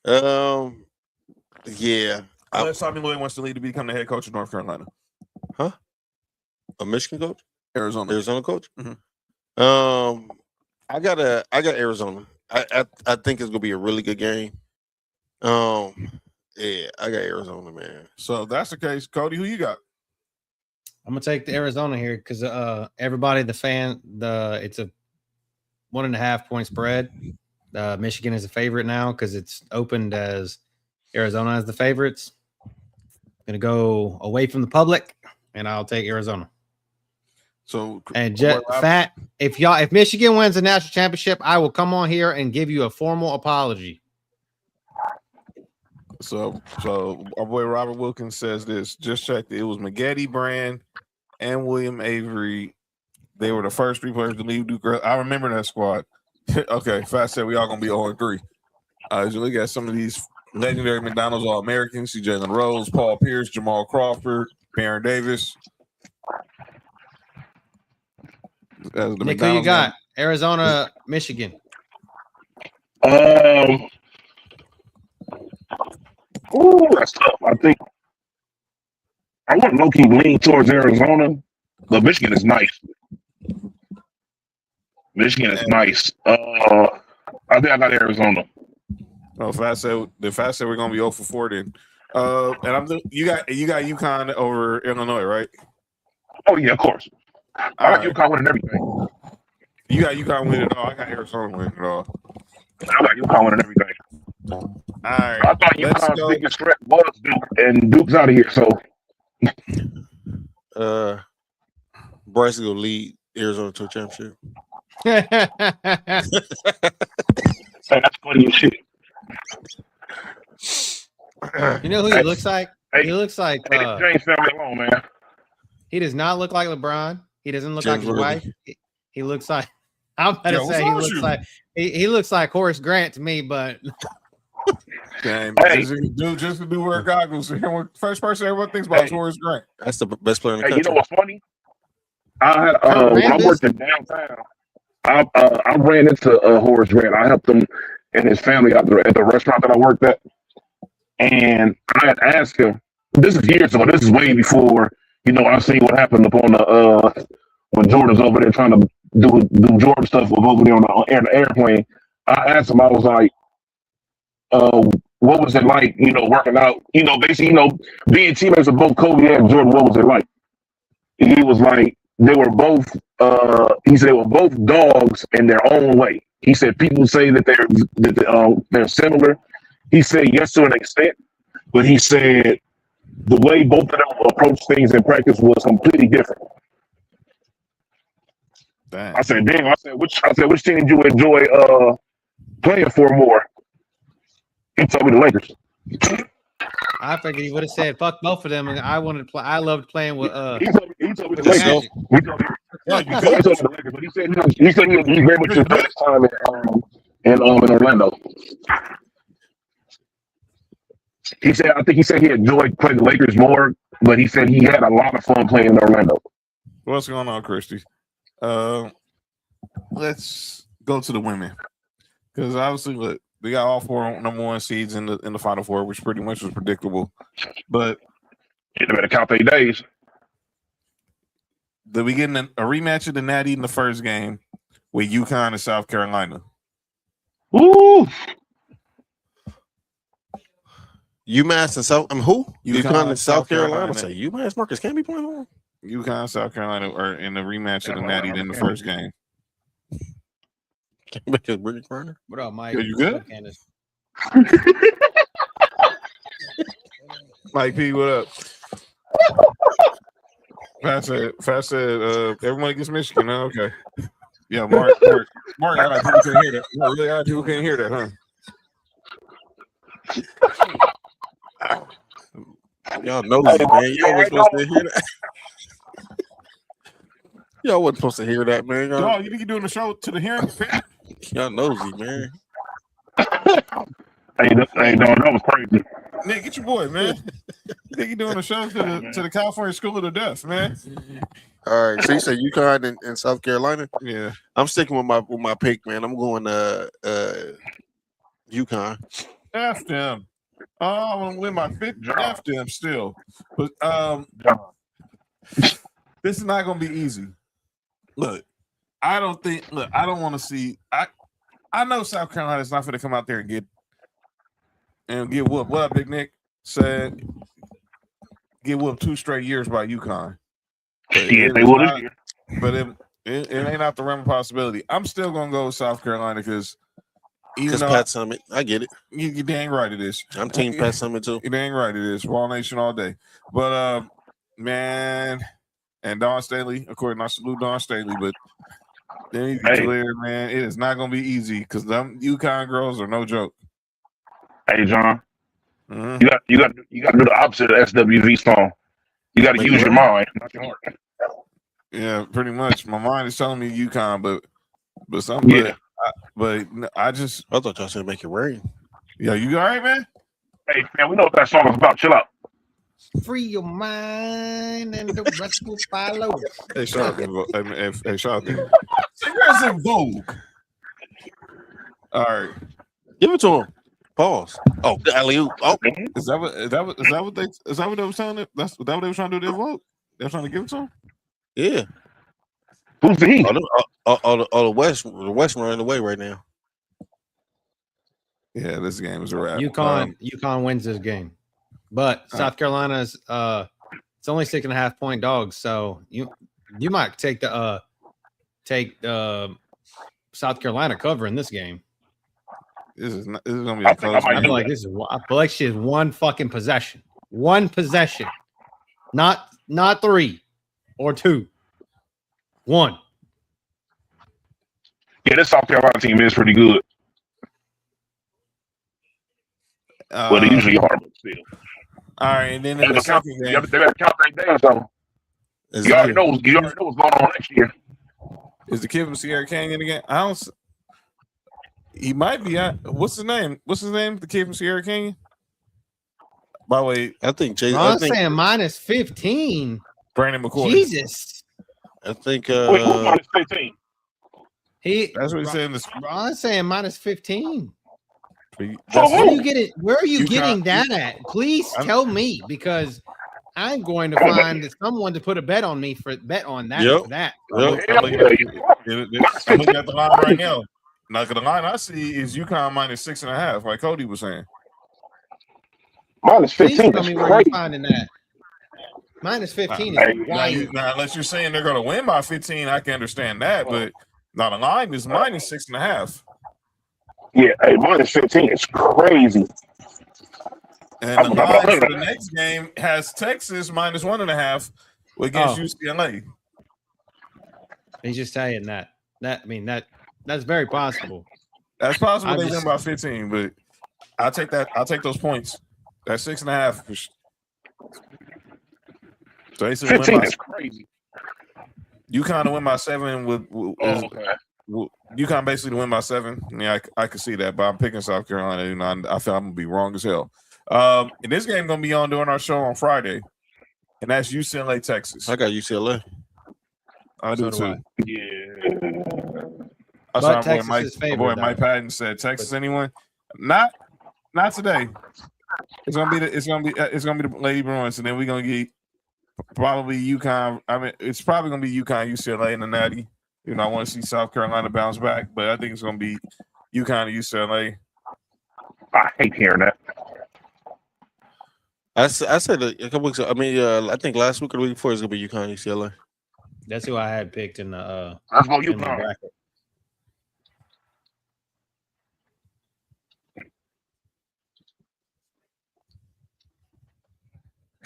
Yeah. Unless Tommy Lloyd wants to lead to become the head coach of North Carolina. Huh? A Michigan coach? Arizona coach? Mm-hmm. I got Arizona. I think it's gonna be a really good game. Yeah, I got Arizona, man. So if that's the case, Cody, who you got? I'm gonna take the Arizona here because everybody, it's a 1.5 point spread. Michigan is a favorite now because it's opened as Arizona as the favorites. I'm gonna go away from the public, and I'll take Arizona. So and Fat, if Michigan wins the national championship, I will come on here and give you a formal apology. So our boy Robert Wilkins says this. Just checked. It was Maggette, Brand, and William Avery. They were the first 3 players to leave Duke. I remember that squad. Okay, Fat said we all gonna be 0-3. As you look at some of these legendary McDonald's All-Americans, see Jalen Rose, Paul Pierce, Jamal Crawford, Baron Davis. Nick, who you got? Arizona, Michigan. Ooh, that's tough. I think I want low-key lean towards Arizona, but Michigan is nice. Michigan is nice. I think I got Arizona. No, Fat said we're gonna be 0-4 then. And you got UConn over Illinois, right? Oh yeah, of course. I got UConn winning everything. You got UConn winning it all. I got Arizona winning it all. I got UConn winning everything. All right. I thought UConn's biggest threat was Duke, and Duke's out of here. So, Bryce is gonna lead Arizona to a championship. That's funny as shit. You know who he looks like? He looks like James family alone, man. He does not look like LeBron. He doesn't look like his wife. He looks like I'm about to say he looks like Horace Grant to me, but Damn, just to do wear goggles. First person everyone thinks about is Horace Grant. That's the best player in the country. You know what's funny? I had when I worked in downtown, I ran into Horace Grant. I helped him and his family out there at the restaurant that I worked at, and I had asked him. This is years ago. This is way before I seen what happened upon the when Jordan's over there trying to do Jordan stuff over there on the airplane. I asked him. I was like, what was it like, working out, basically, being teammates of both Kobe and Jordan, what was it like? He was like, they were both, he said they were both dogs in their own way. He said people say that they're similar. He said yes to an extent, but he said the way both of them approach things in practice was completely different. Damn. I said, damn. I said, which team did you enjoy playing for more? He told me the Lakers. I figured he would have said fuck both of them. And I wanted to play. I loved playing with. He told me the Lakers. He told me the Lakers, but he said he very much enjoyed his time in Orlando. He said he enjoyed playing the Lakers more, but he said he had a lot of fun playing in Orlando. What's going on, Christy? Let's go to the women because obviously, look, we got all 4 number 1 seeds in the Final Four, which pretty much was predictable. But you better count their days. Did we get a rematch of the Natty in the first game with UConn and South Carolina? Woo! UMass and South. Who? UConn and South Carolina. Say UMass Marcus can't be playing for them. UConn, South Carolina are in the rematch of the Natty in the first game. What up, Mike? Are you good? Mike P, what up? Fast said, everyone against Michigan. Oh, okay. Yeah, Mark. A lot of people couldn't hear that. No, really, a lot of people couldn't hear that, huh? Y'all nosy, man. Y'all wasn't supposed to hear that. Y'all wasn't supposed to hear that, man. Dog, you think you're doing the show to the hearing? Y'all nosy, man. Hey, no, that was crazy. Nick, get your boy, man. You think you're doing a show to the California School of the Deaf, man? All right, so you said UConn and South Carolina. Yeah, I'm sticking with my pick, man. I'm going UConn. F them. Oh, I want to win my fifth. F them still, but this is not going to be easy. Look, I don't want to see. I know South Carolina is not going to come out there and get whooped. What up, Big Nick? Said get whooped 2 straight years by UConn. Shit, they will this year. But it ain't out the realm of possibility. I'm still gonna go with South Carolina because Pat Summitt, I get it. You dang right it is. I'm team Pat Summitt too. You dang right it is. Wall Nation all day. But man, and Dawn Staley, of course, I salute Dawn Staley, but then you be clear, man, it is not gonna be easy because them UConn girls are no joke. Hey, John, you got to do the opposite of SWV song. You got to use your mind, not your heart. Yeah, pretty much. My mind is telling me UConn, but I thought y'all said make it rain. Yeah, you all right, man? Hey, man, we know what that song is about. Chill out. Free your mind and the rest will follow. Hey, shout out. Where's in Vogue? All right, give it to him. Pause. Oh, the alley-oop. Oh, is that what they was telling it? That's what they were trying to do. Their vote. They're trying to give it to him. Yeah. Who's the he? All the West running away right now. Yeah, this game is a wrap. UConn wins this game, but South Carolina's it's only 6.5 point dogs, so you might take South Carolina cover in this game. This is gonna be a close game. I feel like she is one fucking possession. One possession. Not 3 or 2. 1. Yeah, this South Carolina team is pretty good. But they usually are, but still. All right, and then in the second game, they better count that down something. You already know what's going on next year. Is the kid from Sierra Canyon again? He might be. What's his name? The kid from Sierra Canyon. By the way, I think Jay. I'm saying minus 15. Brandon McCoy. Jesus. I think. Wait, who's minus 15? That's what he said. I'm saying minus 15. So where are you getting that at? Please tell me, because I'm going to find someone to put a bet on me bet on that. Yep. For that. I'm looking at the line right now. Now, the line I see is UConn minus 6.5, like Cody was saying. Minus 15. Tell me where you're finding that. Minus 15 is wild. Now, unless you're saying they're going to win by 15, I can understand that. But now the line is minus 6.5. Yeah, hey, minus 15 is crazy. And the line for the next game has Texas minus 1.5 against UCLA. He's just saying that. That's very possible. That's possible they win by 15, but I'll take that. I'll take those points. That's 6.5. So they 15 is crazy. UConn to win by 7 UConn basically to win by 7. Yeah, I could see that, but I'm picking South Carolina. You know, I feel I'm gonna be wrong as hell. And this game gonna be on during our show on Friday, and that's UCLA, Texas. I got UCLA. I do too. Yeah. I saw my boy Mike Patton said Texas. Anyone? Not today. It's gonna be the Lady Bruins, and then we're gonna get probably UConn. I mean, it's probably gonna be UConn, UCLA, and the Natty. You know, I want to see South Carolina bounce back, but I think it's gonna be UConn and UCLA. I hate hearing that. I said a couple weeks ago. I mean, I think last week or the week before it's gonna be UConn, UCLA. That's who I had picked in the. That's what UConn. Bracket.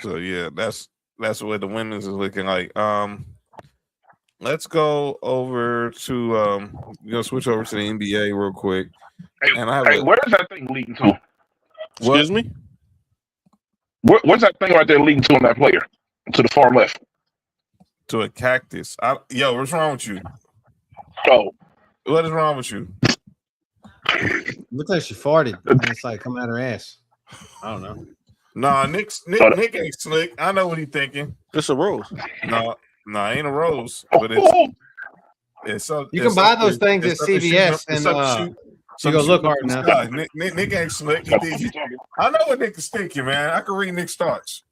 So yeah, that's what the women's is looking like. Let's go over to switch over to the NBA real quick. And where's that thing leading to? Excuse me? What's that thing right there leading to on that player? To the far left. To a cactus. What's wrong with you? Oh. What is wrong with you? Looks like she farted. And it's like coming out her ass. I don't know. Nah, Nick ain't slick. I know what he's thinking. It's a rose. No, ain't a rose, but it's so. You can buy those things at CVS and you go look hard enough. Nick ain't slick. I know what Nick is thinking, man. I can read Nick's thoughts.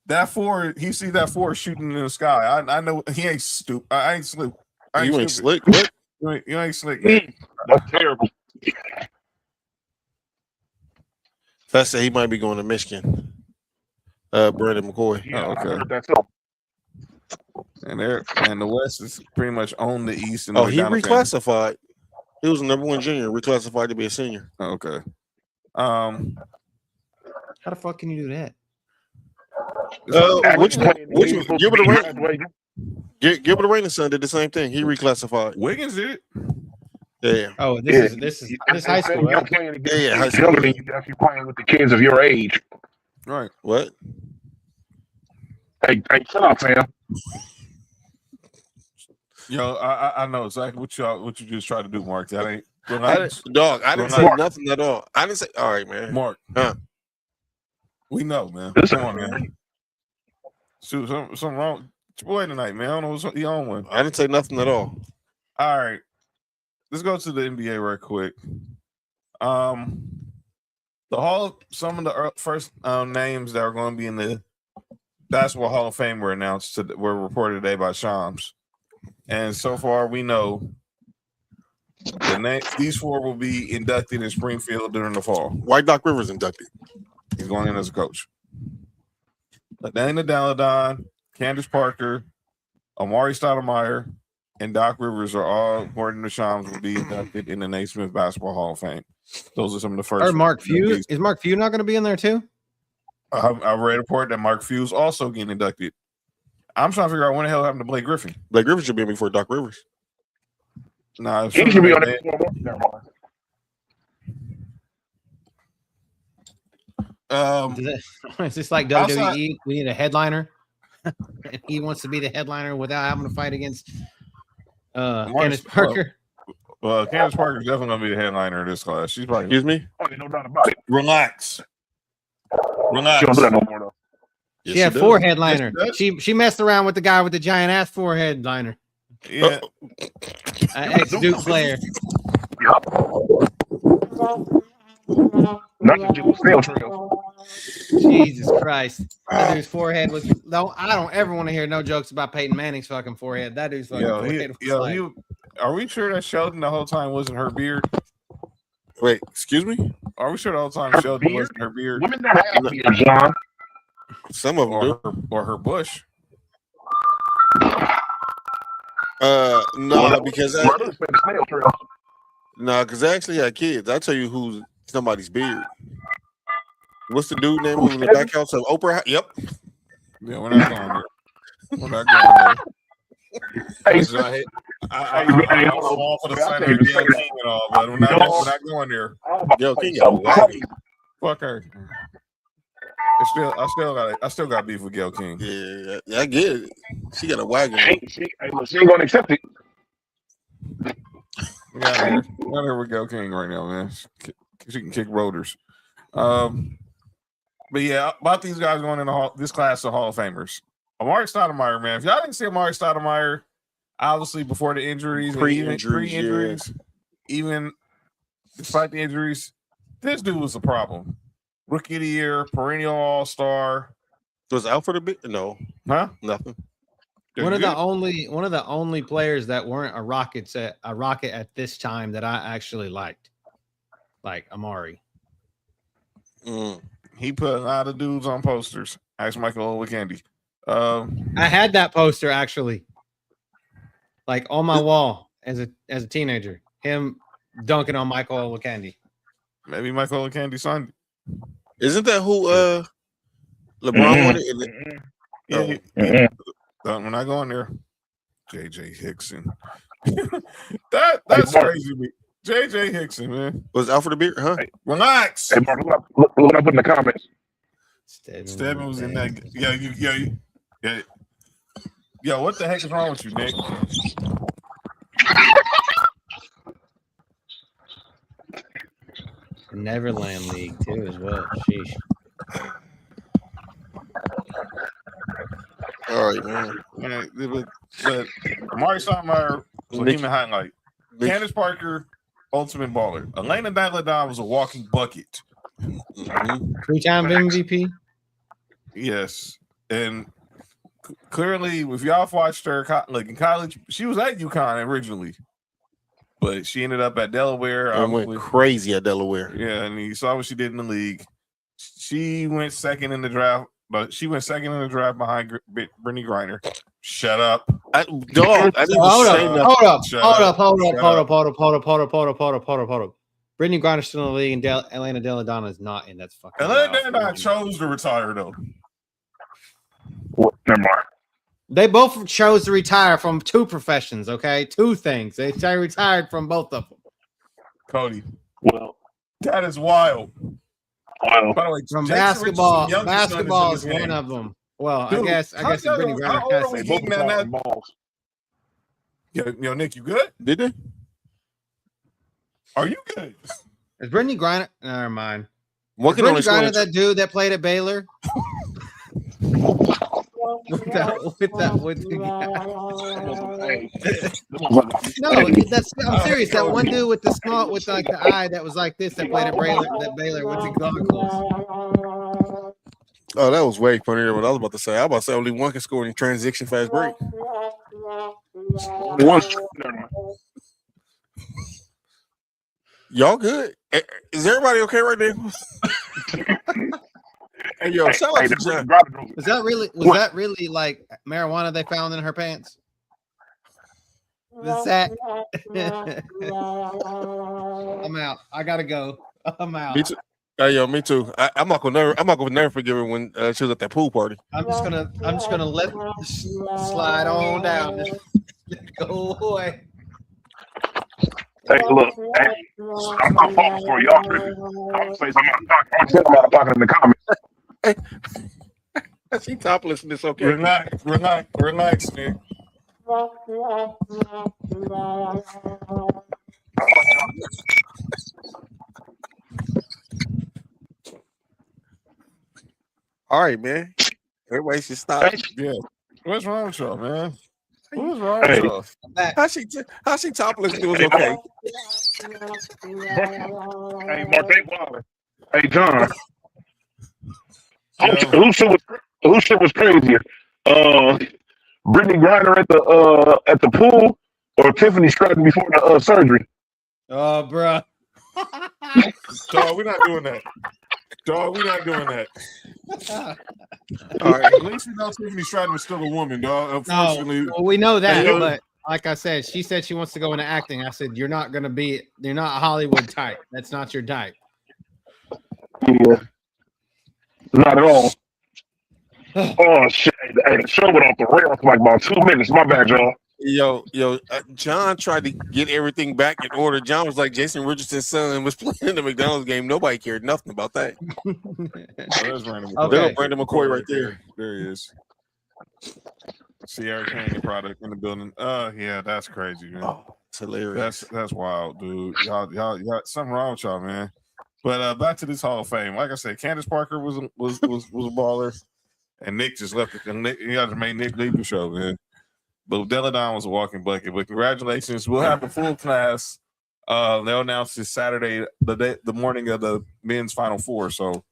That four, he sees that four shooting in the sky. I know he ain't stupid. I ain't slick. You ain't slick. What? You ain't slick. Man. That's terrible. Fast said he might be going to Michigan. Brandon McCoy. Yeah, okay. That's all. And the West is pretty much on the East. And he reclassified. He was the number one junior, reclassified to be a senior. Okay. How the fuck can you do that? Gilbert Arenas' son did the same thing. He reclassified. Wiggins did it. Yeah. Oh, this is high school. You're Right? playing against high school. younger than you actually playing with the kids of your age. Right. What? Hey, shut up, Sam. Yo, I know exactly what you just tried to do, Mark. That ain't. I didn't say nothing at all. I didn't say. All right, man. Mark. Huh. We know, man. Come on, man. Shoot, something wrong with your boy tonight, man. I don't know what's he on one. I didn't say nothing at all. All right. Let's go to the NBA right quick. Some of the first names that are going to be in the Basketball Hall of Fame were announced. Were reported today by Shams, and so far we know these four will be inducted in Springfield during the fall. Why Doc Rivers inducted? He's going in as a coach. Dana Daladon, Candace Parker, Amari Stoudemire, and Doc Rivers are all, according to Shams, will be inducted in the Naismith Basketball Hall of Fame. Those are some of the first. Or Mark Few. Is Mark Few not going to be in there too? I've read a report that Mark Few is also getting inducted. I'm trying to figure out when the hell happened to Blake Griffin. Blake Griffin should be in before Doc Rivers. Nah, he should be on it. Never mind. Is this like WWE? We need a headliner. And he wants to be the headliner without having to fight against Candace Parker. Well, Candace Parker is definitely going to be the headliner of this class. She's probably. Excuse me? Oh, no doubt about it. Relax. She don't do that no more, though. Yes, she had four headliner. She messed around with the guy with the giant ass forehead liner. Yeah. Ex-Duke player. Not the Duke Snail Trail. Jesus Christ. That dude's forehead was. No, I don't ever want to hear no jokes about Peyton Manning's fucking forehead. That dude's fucking forehead. Are we sure that Sheldon the whole time wasn't her beard? Wait, excuse me? Are we sure the whole time Her Sheldon beard? wasn't her beard? Women don't have beards, John. Some of them do. Or her bush? No, because Snail Trail. because they actually had kids. I'll tell you who's somebody's beard. What's the dude name who's in the back house of Oprah? Yep. Yeah, we're not going there. We're not going there. I'm all for the Senator Gayle King and all, but we're not going there. Yo, King, fuck her. I still got beef with Gayle King. Yeah, I get it. She got a wagon. She ain't gonna accept it. We got her with Gayle King right now, man. She can kick rotors. But yeah, about these guys going in this class of Hall of Famers. Amari Stoudemire, man. If y'all didn't see Amari Stoudemire, obviously before the injuries, pre-injuries, even despite the injuries, this dude was a problem. Rookie of the year, perennial all-star. Was Alfred a bit? No. Huh? Nothing. One of the only players that weren't a rocket at this time that I actually liked, like Amari. He put a lot of dudes on posters. Ask Michael Olowokandi. I had that poster actually, like on my wall as a teenager. Him dunking on Michael Olowokandi. Maybe Michael Olowokandi signed it. Isn't that who LeBron wanted? Yeah, we're not going there. JJ Hickson. That's crazy to me. JJ Hickson, man. Was out for the beer, huh? Hey, relax. Hey, Mark, look what I put in the comments. Stedman was in that. Yeah. Yo, what the heck is wrong with you, Nick? Neverland League too, as well. Sheesh. All right, man. But Amari Stoudemire was a human highlight. Candace Parker, ultimate baller. Elena Delle was a walking bucket. Mm-hmm. 3-time MVP. Yes, and clearly, if y'all watched her like in college, she was at UConn originally, but she ended up at Delaware. I went crazy at Delaware. Yeah, and you saw what she did in the league. She went second in the draft, but she went second in the draft behind Brittany Griner. Shut up, Hold up. Brittany Griner's still in the league, and Elena Delle Donne is not in. That's fucking. Elena Delle chose to retire though. Never mind. They both chose to retire from two professions. Okay, two things. They retired from both of them. Cody, well, that is wild. Well, by the way, from basketball, basketball is one of them. Well, dude, I guess Brittany Griner. Yo, Nick, you good? Did they? Are you good? Is Brittany Griner? Never mind. What Brittany Griner, that dude that played at Baylor? with the no, that's I'm serious. That one dude with the small, with like the eye that was like this, that played at Baylor, with the goggles. Oh, that was way funnier than what I was about to say. I was about to say only one can score in transition fast break. Y'all good? Is everybody okay right there? Hey, yo, shout out to John. Was that really like marijuana they found in her pants? The sack. I'm out. I gotta go. I'm out. Me too. Hey, yo, me too. I'm not gonna never forgive her when she was at that pool party. I'm just gonna let slide on down. Just go away. Hey, look, I'm not falling for y'all. I'm gonna say something out of pocket in the comments. Hey, she topless and it's okay. Relax, Nick. All right, man. Everybody should stop. Yeah. What's wrong with y'all, man? What's wrong with y'all? How she topless and it was okay? Hey, Mark, hey, John. Who shit was crazier? Brittany Griner at the pool or Tiffany Stratton before the surgery? Oh, bro. Dog, we're not doing that. All right. At least we know Tiffany Stratton was still a woman, dog. Unfortunately, no, well, we know that, but like I said, she said she wants to go into acting. I said, you're not Hollywood type. That's not your type. Yeah. Not at all. Oh shit! Hey, the show went off the rails for like about 2 minutes. My bad, y'all. Yo, John tried to get everything back in order. John was like Jason Richardson's son was playing the McDonald's game. Nobody cared nothing about that. There's Brandon McCoy. Okay. Brandon McCoy right there. There he is. Sierra Canyon product in the building. Yeah, that's crazy, man. Oh, it's hilarious. That's wild, dude. Y'all something wrong with y'all, man. But back to this Hall of Fame. Like I said, Candace Parker was a baller, and Nick just left it. And Nick, you guys made Nick leave the show, man. But Delle Donne was a walking bucket. But congratulations, we'll have the full class. They'll announce this Saturday, the morning of the men's Final Four. So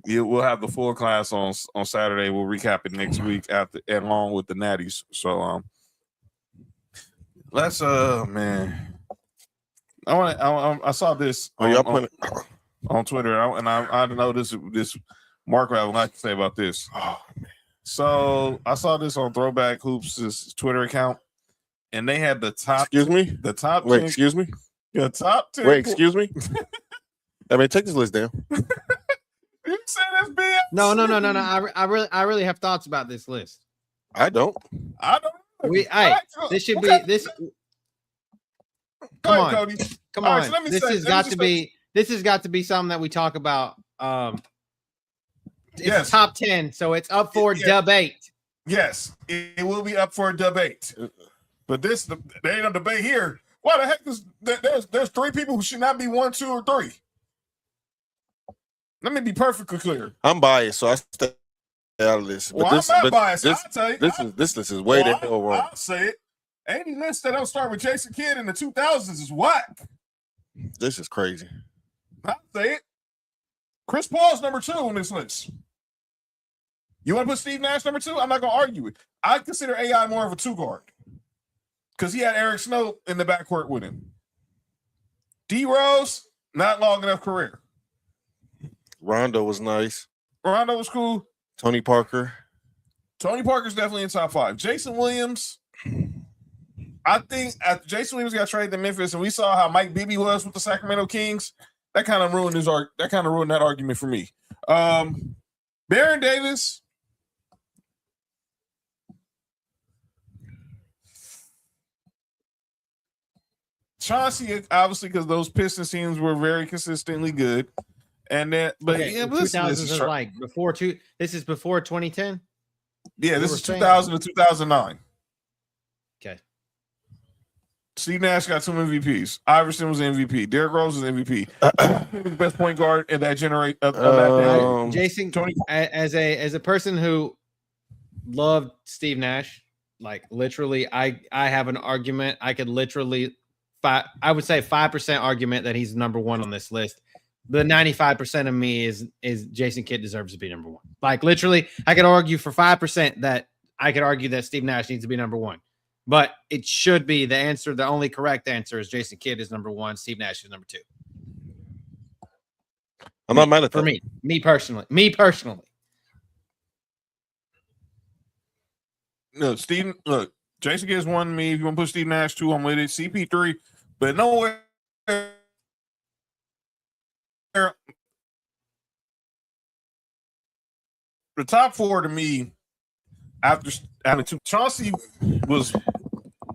we'll have the full class on Saturday. We'll recap it next week along with the Natties. So let's man. I saw this on Twitter, and I know this Mark would like to say about this. Oh, man. So I saw this on Throwback Hoops' Twitter account, and they had the top. Excuse me. The top. Wait. 10, excuse me. The top 10. Wait. Excuse me. I mean, take this list down. said that's BS. No. I really have thoughts about this list. I don't. This should be this. Come on, Cody. Come All on. right, so let me This say- has let me got just to say- be. This has got to be something that we talk about. It's Yes. top 10, so it's up for Yeah. debate. Yes, it will be up for a debate. But there ain't no debate here. Why the heck is there's three people who should not be 1, 2, or 3? Let me be perfectly clear. I'm biased, so I stay out of this. Well, I'm not biased. I'll tell you. This list is way the hell wrong. I'll say it. Any list that don't start with Jason Kidd in the 2000s is whack. This is crazy. I'll say it. Chris Paul's number 2 on this list. You want to put Steve Nash number 2? I'm not going to argue it. I consider AI more of a 2 guard because he had Eric Snow in the backcourt with him. D Rose, not long enough career. Rondo was nice. Rondo was cool. Tony Parker. Tony Parker's definitely in top 5. Jason Williams. I think after Jason Williams got traded to Memphis, and we saw how Mike Bibby was with the Sacramento Kings, that kind of ruined that argument for me. Baron Davis. Chauncey, obviously, because those Pistons teams were very consistently good. And then, but Okay, yeah, the this 2000s is is like before two. This is before 2010. yeah, this we're is saying. 2000 to 2009. Okay. Steve Nash got 2 MVPs. Iverson was MVP. Derrick Rose was MVP. He was the best point guard in that generation. Jason, Tony- as a person who loved Steve Nash, like literally, I have an argument. I could literally, I would say 5% argument that he's number 1 on this list. The 95% of me is Jason Kidd deserves to be number 1. Like literally, I could argue for 5% that I could argue that Steve Nash needs to be number 1. But it should be the answer. The only correct answer is Jason Kidd is number 1. Steve Nash is number 2. I'm not mad at For that. me personally. No, Jason Kidd's 1 me. If you want to put Steve Nash 2, I'm with it. CP3, but nowhere. The top 4 to me, after Chauncey was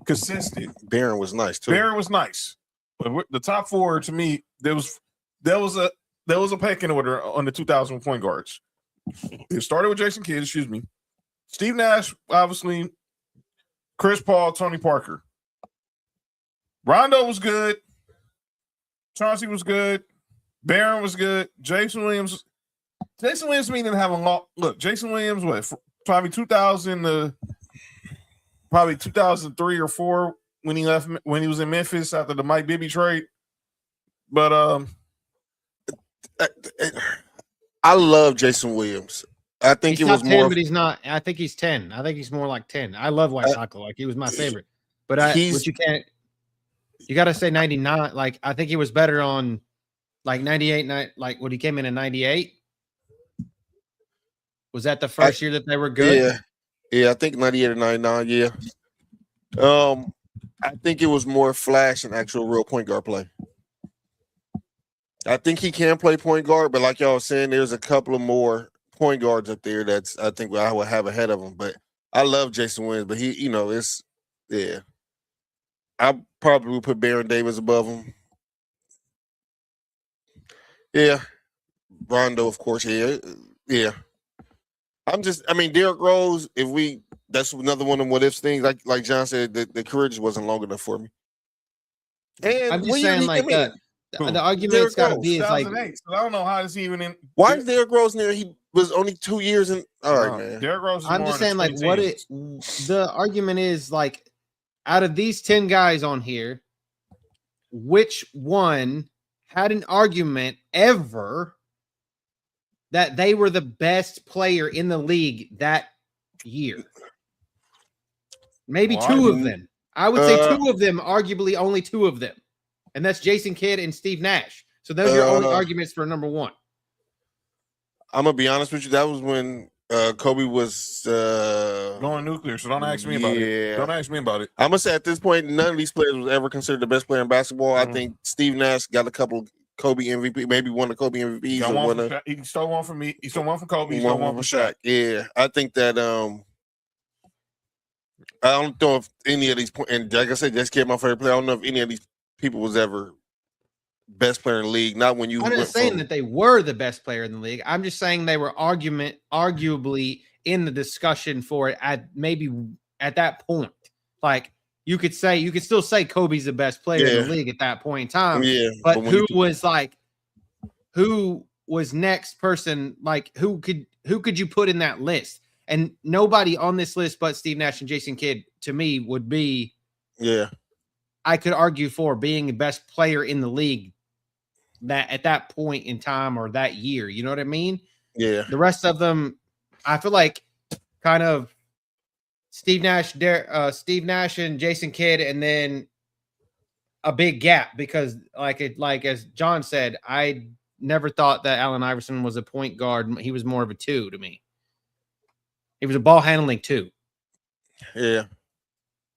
consistent. Baron was nice too. Baron was nice, but the top 4 to me, there was a pecking order on the 2000 point guards. It started with Jason Kidd, Steve Nash, obviously, Chris Paul, Tony Parker. Rondo was good. Chauncey was good. Baron was good. Jason Williams didn't have a long look. Jason Williams, probably 2000 to probably 2003 or 4 when he was in Memphis after the Mike Bibby trade. But I love Jason Williams. I think he's it was 10, more, but he's not. I think he's 10. I think he's more like 10. I love White Taco. Like he was my favorite. But you got to say 99. Like I think he was better on like 98. Like when he came in 98. Was that the first year that they were good? Yeah. I think 98 or 99. Yeah. I think it was more flash and actual real point guard play. I think he can play point guard, but like y'all was saying, there's a couple of more point guards up there that's I think I would have ahead of him. But I love Jason Williams, but he, I probably would put Baron Davis above him. Yeah. Rondo, of course. Yeah. Derrick Rose, that's another one of them what ifs things. Like John said, the career just wasn't long enough for me. And I'm just saying, like the argument's got to be is like, so I don't know how this even in. Why is Derrick Rose in there? He was only 2 years in. All right, man. Derrick Rose. I'm just saying, like, the argument is like, out of these 10 guys on here, which one had an argument ever that they were the best player in the league that year? Maybe 2 of them. I would say 2 of them, arguably only 2 of them. And that's Jason Kidd and Steve Nash. So those are only arguments for number 1. I'm going to be honest with you. That was when Kobe was going nuclear. So don't ask me about it. Don't ask me about it. I'm going to say at this point, none of these players was ever considered the best player in basketball. I think Steve Nash got a couple Kobe MVP, maybe one of Kobe MVPs. He stole one from me. He stole one from Kobe. He stole one from Shaq. Yeah, I think that I don't know if any of these, and like I said, just kept my favorite player. I don't know if any of these people was ever best player in the league. Not when you. I'm not saying that they were the best player in the league. I'm just saying they were arguably in the discussion for it at that point. Like you could still say Kobe's the best player in the league at that point in time. Yeah, but who was next person? Like who could you put in that list? And nobody on this list but Steve Nash and Jason Kidd, to me, would be. Yeah, I could argue for being the best player in the league that at that point in time or that year. You know what I mean? Yeah. The rest of them, I feel like, kind of Steve Nash and Jason Kidd, and then a big gap because, like as John said, I never thought that Allen Iverson was a point guard. He was more of a 2 to me. He was a ball handling 2. Yeah.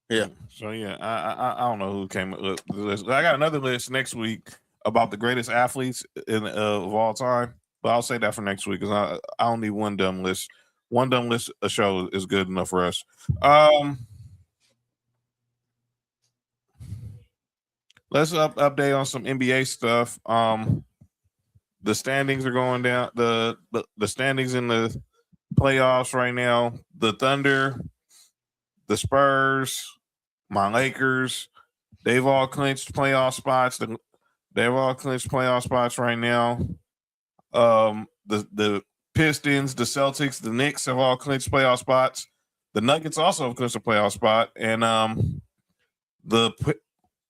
Yeah. So yeah, I don't know who came up with the list. I got another list next week about the greatest athletes of all time, but I'll say that for next week because I don't need one dumb list. One dumb list a show is good enough for us. Let's update on some NBA stuff. The standings are going down. The standings in the playoffs right now. The Thunder, the Spurs, my Lakers, they've all clinched playoff spots. They've all clinched playoff spots right now. The Pistons, the Celtics, the Knicks have all clinched playoff spots. The Nuggets also have clinched a playoff spot, and the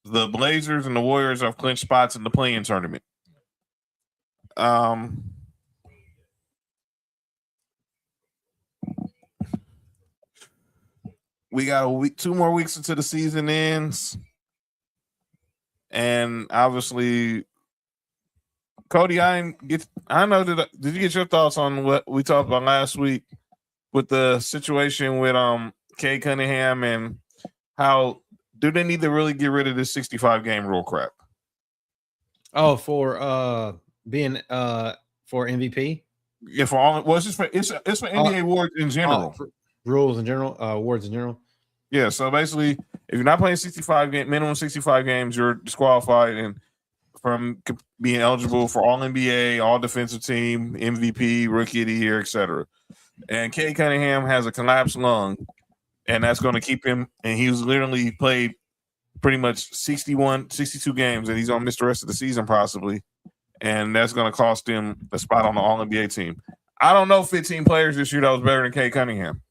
Blazers and the Warriors have clinched spots in the play-in tournament. We got 2 more weeks until the season ends. And obviously, Cody, did you get your thoughts on what we talked about last week with the situation with Cade Cunningham and how do they need to really get rid of this 65 game rule crap? Oh, for being for MVP? Yeah, for all it's for NBA awards in general. Rules in general, awards in general. Yeah, so basically, if you're not playing minimum 65 games, you're disqualified and from being eligible for All NBA, All Defensive Team, MVP, Rookie of the Year, etc. And Cade Cunningham has a collapsed lung, and that's going to keep him. And he's literally played pretty much 62 games, and he's going to miss the rest of the season possibly. And that's going to cost him a spot on the All NBA team. I don't know 15 players this year that was better than Cade Cunningham.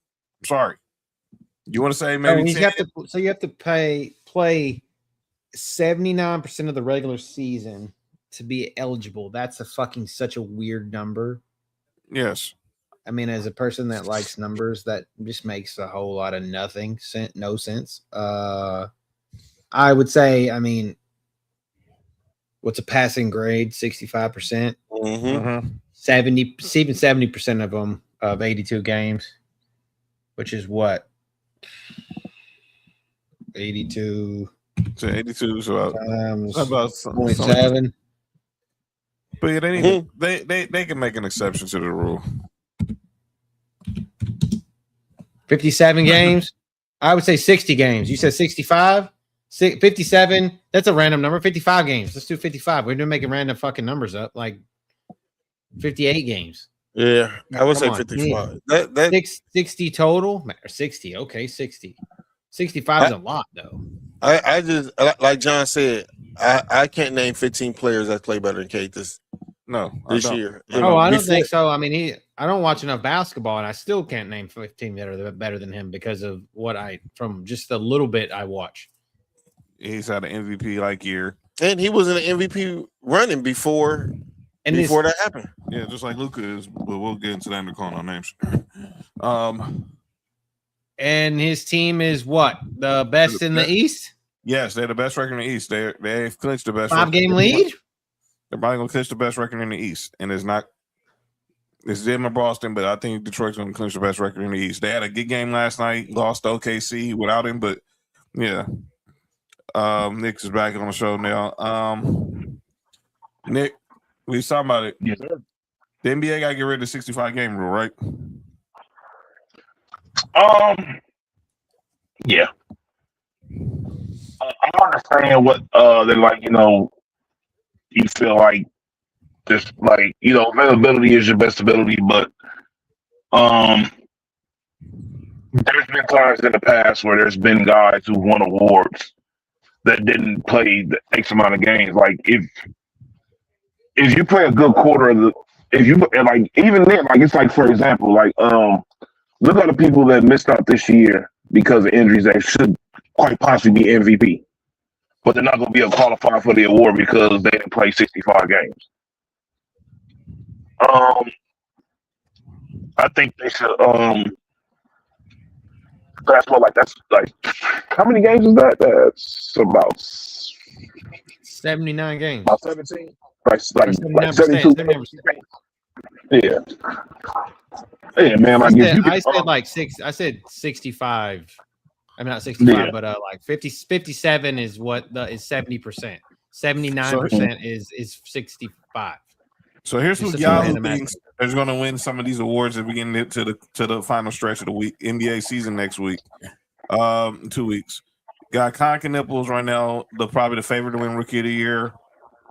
I'm sorry. You want to say maybe? So you have to play 79% of the regular season to be eligible. That's such a weird number. Yes. I mean, as a person that likes numbers, that just makes a whole lot of no sense. I would say, I mean, what's a passing grade? 65%. Mm-hmm. 70% of them of 82 games, which is what? 82. So 82 so about 0.7. But yeah, they need they can make an exception to the rule. 57 games. I would say 60 games. You said 65? 57. That's a random number. 55 games. Let's do 55. We're making random fucking numbers up. Like 58 games. Yeah, I would say 55. That 60 total or 60. Okay, 60. 65 is a lot though. I just like John said, I can't name 15 players that play better than Cade this year. I don't think so. I mean, I don't watch enough basketball, and I still can't name 15 that are better than him because of from just the little bit I watch. He's had an MVP like year, and he was in an MVP running before that happened. Yeah, just like Luka is, but we'll get into that in the call on names. And his team is what? The best in the East? Yes, they're the best record in the East. They've clinched the best 5-game lead. They're probably gonna clinch the best record in the East, and it's them and Boston, but I think Detroit's gonna clinch the best record in the East. They had a good game last night, lost to OKC without him, but yeah. Nick is back on the show now. Nick, we was talking about it. Yes, sir. The NBA got to get rid of the 65 game rule, right? Yeah. I understand what they're like. You feel like just like availability is your best ability, but there's been times in the past where there's been guys who won awards that didn't play the X amount of games. Like if you play a good quarter of the, if you like even then, like it's like for example, like look at the people that missed out this year because of injuries that should quite possibly be MVP, but they're not going to be able to qualify for the award because they didn't play 65 games. I think they should. That's like how many games is that? That's about 79 games. About 17. Like 72 games. Yeah. Yeah, man. I said 65. I mean, not 65, but like 57 is what is 70%. 79% is 65. So here's who y'all thinks is going to win some of these awards as we get into the final stretch of the week, NBA season next week, 2 weeks. Got Conker Nipples right now, probably the favorite to win Rookie of the Year.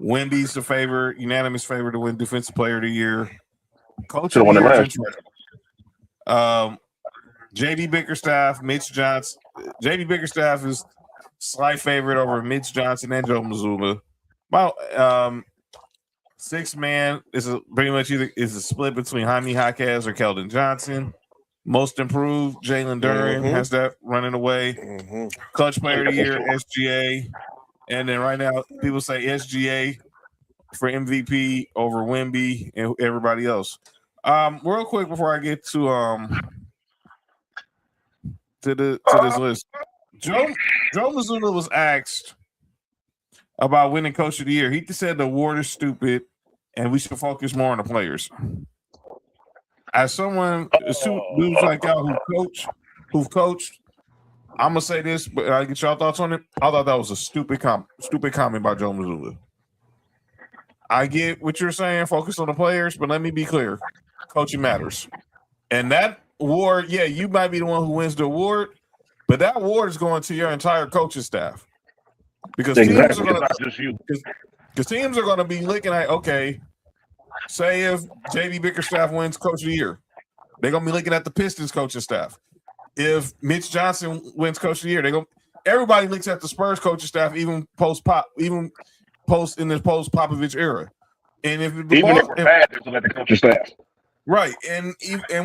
Wemby's the favorite, unanimous favorite to win Defensive Player of the Year. Coach of the Year. J.D. Bickerstaff, Mitch Johnson. J.D. Bickerstaff is slight favorite over Mitch Johnson and Joe Mazzulla. About 6 man is pretty much either is a split between Jaime Jaquez or Keldon Johnson. Most improved, Jalen Duren has that running away. Clutch Player of the Year, SGA. And then right now, people say SGA for MVP over Wemby and everybody else. Real quick before I get to this list, Joe Mazzulla was asked about winning Coach of the Year. He said the award is stupid and we should focus more on the players. As someone, dudes like y'all who've coached, I'm gonna say this, but I get y'all thoughts on it. I thought that was a stupid comment by Joe Mazzulla. I get what you're saying, focus on the players, but let me be clear: coaching matters. And that award, yeah, you might be the one who wins the award, but that award is going to your entire coaching staff because teams are going to be looking at, okay, say if J.D. Bickerstaff wins Coach of the Year, they're going to be looking at the Pistons coaching staff. If Mitch Johnson wins Coach of the Year, everybody looks at the Spurs coaching staff, even post in this post Popovich era. And if they're bad, they're looking at the coaching staff. Right, and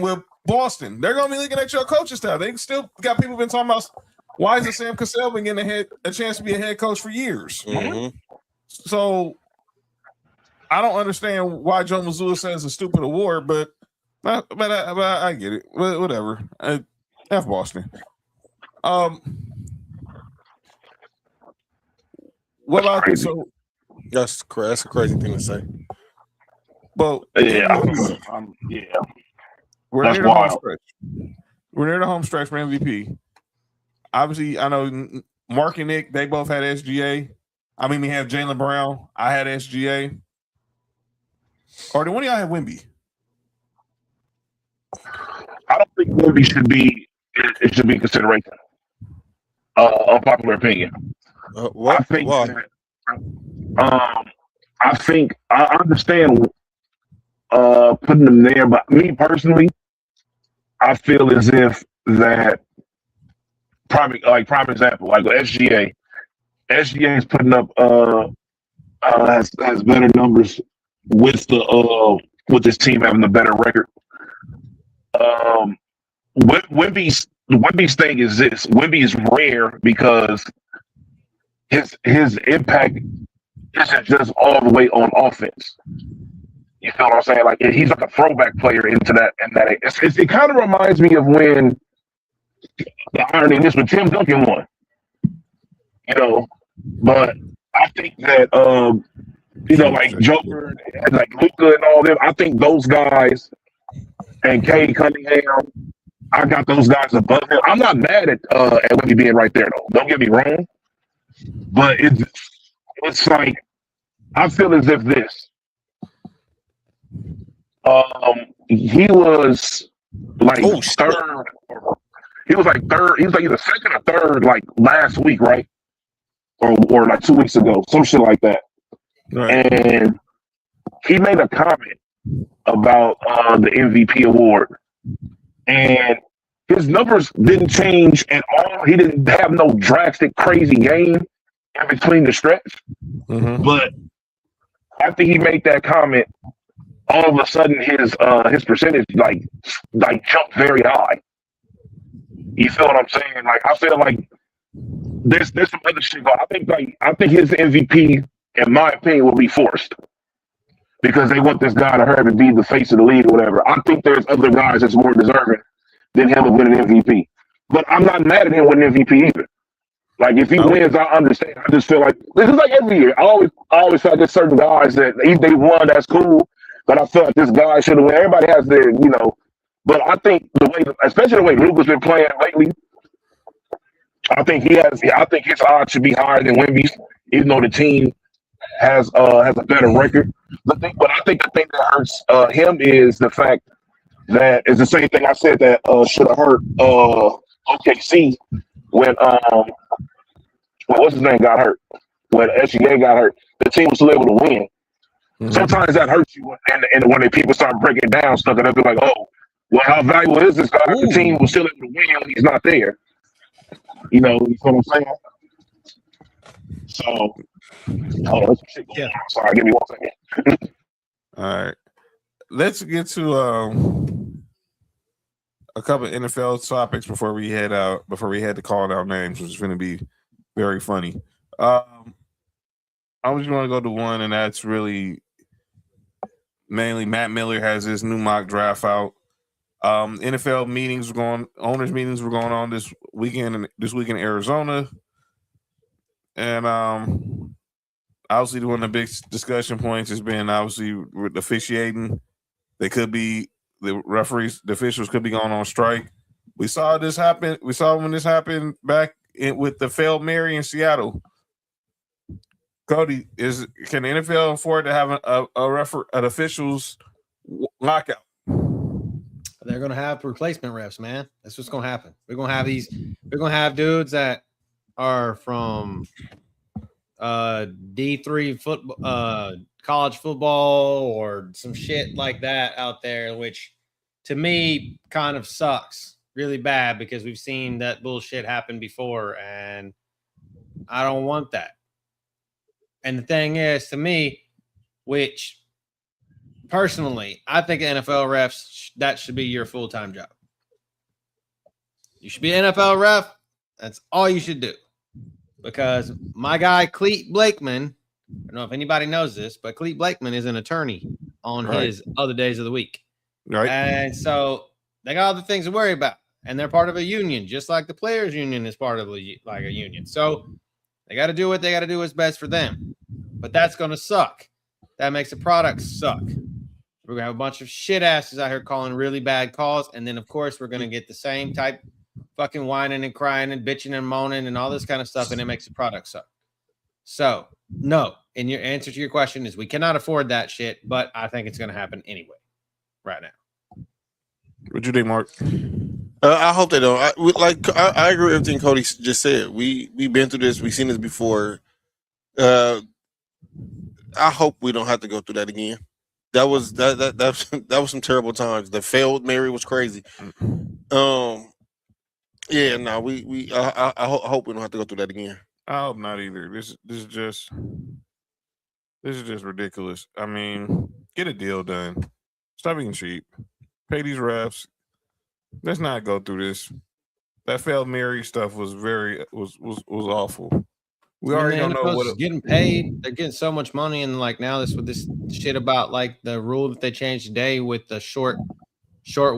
with Boston, they're gonna be looking at your coaching staff. They still got people been talking about why is Sam Cassell been getting a chance to be a head coach for years. So I don't understand why Joe Mazzulla says it's a stupid award, but I get it. Whatever. F Boston. What about this? So that's a crazy thing to say. But yeah. We're near the home stretch. We're near the home stretch for MVP. Obviously, I know Mark and Nick, they both had SGA. I mean, we have Jaylen Brown. I had SGA. Or did one of y'all have Wemby? I don't think Wemby should be consideration. Unpopular opinion. I think I understand putting them there, but me personally, I feel as if that prime example, like SGA is putting up has better numbers with this team having the better record. Wemby's thing is this: Wemby is rare because his impact isn't just all the way on offense. You feel what I'm saying? Like he's like a throwback player into that, and that it kind of reminds me of when the irony is when Tim Duncan won. But I think that like Joker, and like Luka, and all them. I think those guys and Cade Cunningham, I got those guys above him. I'm not mad at Wemby being right there though. Don't get me wrong, but it's like I feel as if this. He was like third. He was like third. He was like either second or third, like last week, right? Or like 2 weeks ago, some shit like that. Right. And he made a comment about the MVP award, and his numbers didn't change at all. He didn't have no drastic, crazy game in between the stretch. Mm-hmm. But after he made that comment, all of a sudden his percentage like jumped very high. You feel what I'm saying? Like I feel like there's some other shit going. I think his MVP, in my opinion, will be forced because they want this guy to hurry to be the face of the league or whatever. I think there's other guys that's more deserving than him of winning MVP. But I'm not mad at him winning MVP either. Like if he wins, I understand. I just feel like this is like every year. I always feel like there's certain guys that they won, that's cool. But I feel like this guy should have won. Everybody has their, but I think especially the way Luka's been playing lately, I think his odds should be higher than Wemby's, even though the team has a better record. But I think the thing that hurts him is the fact that it's the same thing I said that should have hurt OKC when what's his name got hurt, when SGA got hurt. The team was still able to win. Mm-hmm. Sometimes that hurts you, and when people start breaking down stuff, and they'll be like, "Oh, well, how valuable is this guy?" The team was still able to win when he's not there. You know what I'm saying? So, hold on, shit going on. Sorry, give me 1 second. All right, let's get to a couple of NFL topics before we head out. Before we head to call out names, which is going to be very funny. I was going to go to one, and that's really mainly Matt Miller has his new mock draft out. NFL owners meetings were going on this week in Arizona, and obviously one of the big discussion points has been obviously with officiating. The officials could be going on strike. We saw this happen. We saw when this happened back with the failed Mary in Seattle. Cody, can the NFL afford to have an officials lockout? They're going to have replacement refs, man. That's what's going to happen. We're going to have dudes that are from D3 football, college football, or some shit like that out there, which to me kind of sucks really bad because we've seen that bullshit happen before, and I don't want that. And the thing is, to me, which personally, I think NFL refs, that should be your full-time job. You should be an NFL ref. That's all you should do. Because my guy, Clete Blakeman, I don't know if anybody knows this, but Clete Blakeman is an attorney on his other days of the week. Right. And so they got other things to worry about. And they're part of a union, just like the players' union is part of a union. So they got to do what they got to do what's best for them. But that's going to suck. That makes the product suck. We're going to have a bunch of shit asses out here calling really bad calls. And then, of course, we're going to get the same type fucking whining and crying and bitching and moaning and all this kind of stuff. And it makes the product suck. So, no. And your answer to your question is we cannot afford that shit. But I think it's going to happen anyway right now. What'd you think, Mark? I hope they don't. I agree with everything Cody just said. We've been through this. We've seen this before. I hope we don't have to go through that again. That was some terrible times. The failed Mary was crazy. Yeah, no, I hope we don't have to go through that again. I hope not either. This is just ridiculous. I mean, get a deal done. Stop being cheap. Pay these refs. Let's not go through this. That failed Mary stuff was awful. We already don't know what getting paid. They're getting so much money, and like now with this shit about like the rule that they changed today with the short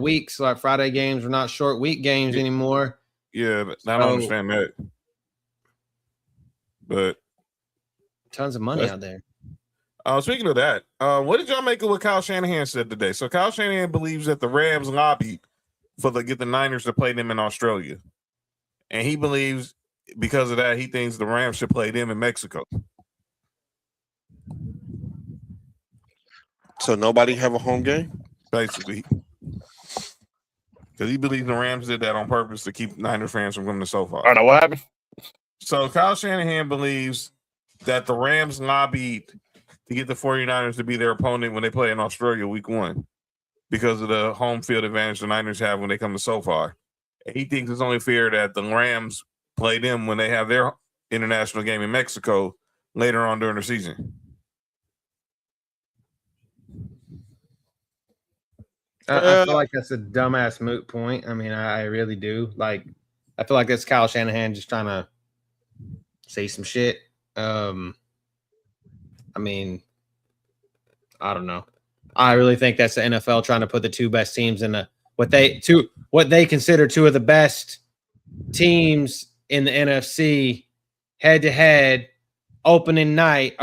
weeks, like Friday games are not short week games anymore. Yeah, I don't understand that. But tons of money out there. Speaking of that, what did y'all make of what Kyle Shanahan said today? So Kyle Shanahan believes that the Rams lobbied get the Niners to play them in Australia. And he believes because of that, he thinks the Rams should play them in Mexico. So nobody have a home game? Basically. Because he believes the Rams did that on purpose to keep Niner fans from coming to SoFi. I don't know what happened. So Kyle Shanahan believes that the Rams lobbied to get the 49ers to be their opponent when they play in Australia week 1 because of the home field advantage the Niners have when they come to SoFi. And he thinks it's only fair that the Rams play them when they have their international game in Mexico later on during the season. I feel like that's a dumbass moot point. I mean, I really do. Like, I feel like that's Kyle Shanahan just trying to say some shit. I mean, I don't know. I really think that's the NFL trying to put the two best teams in what they consider two of the best teams in the NFC head to head. Opening night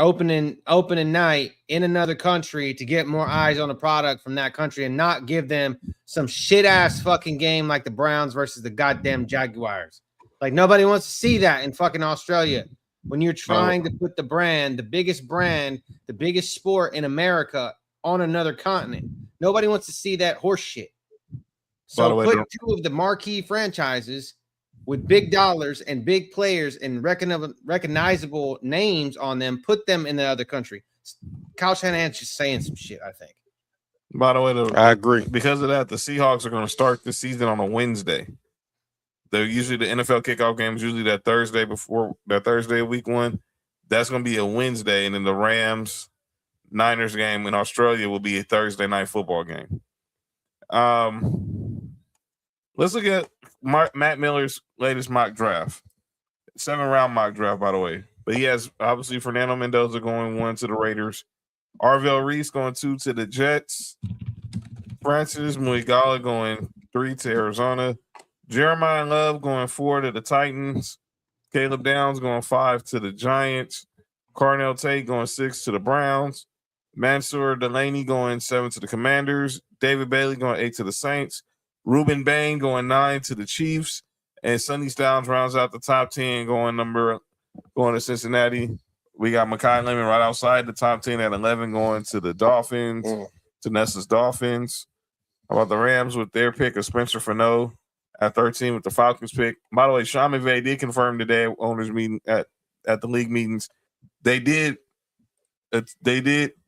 in another country to get more eyes on the product from that country and not give them some shit ass fucking game like the Browns versus the goddamn Jaguars. Like nobody wants to see that in fucking Australia when you're trying to put the biggest sport in America on another continent. Nobody wants to see that horse shit. So put two of the marquee franchises with big dollars and big players and recognizable names on them, put them in the other country. Kyle Shanahan's just saying some shit, I think. By the way, I agree. Because of that, the Seahawks are going to start the season on a Wednesday. They're usually the NFL kickoff game is usually that Thursday of week 1. That's going to be a Wednesday, and then the Rams-Niners game in Australia will be a Thursday night football game. Let's look at Matt Miller's latest mock draft. 7-round mock draft, by the way. But he has, obviously, Fernando Mendoza going 1 to the Raiders. Arvell Reese going 2 to the Jets. Francis Muigala going 3 to Arizona. Jeremiah Love going 4 to the Titans. Caleb Downs going 5 to the Giants. Carnell Tate going 6 to the Browns. Mansour Delaney going 7 to the Commanders. David Bailey going 8 to the Saints. Ruben Bain going 9 to the Chiefs, and Sonny Styles rounds out the top 10 going to Cincinnati. We got Mekhi Lemon right outside the top 10 at 11 going to the Dolphins, to Nessa's Dolphins. How about the Rams with their pick of Spencer Fano at 13 with the Falcons pick? By the way, Sean McVay did confirm today at owners meeting at the league meetings. There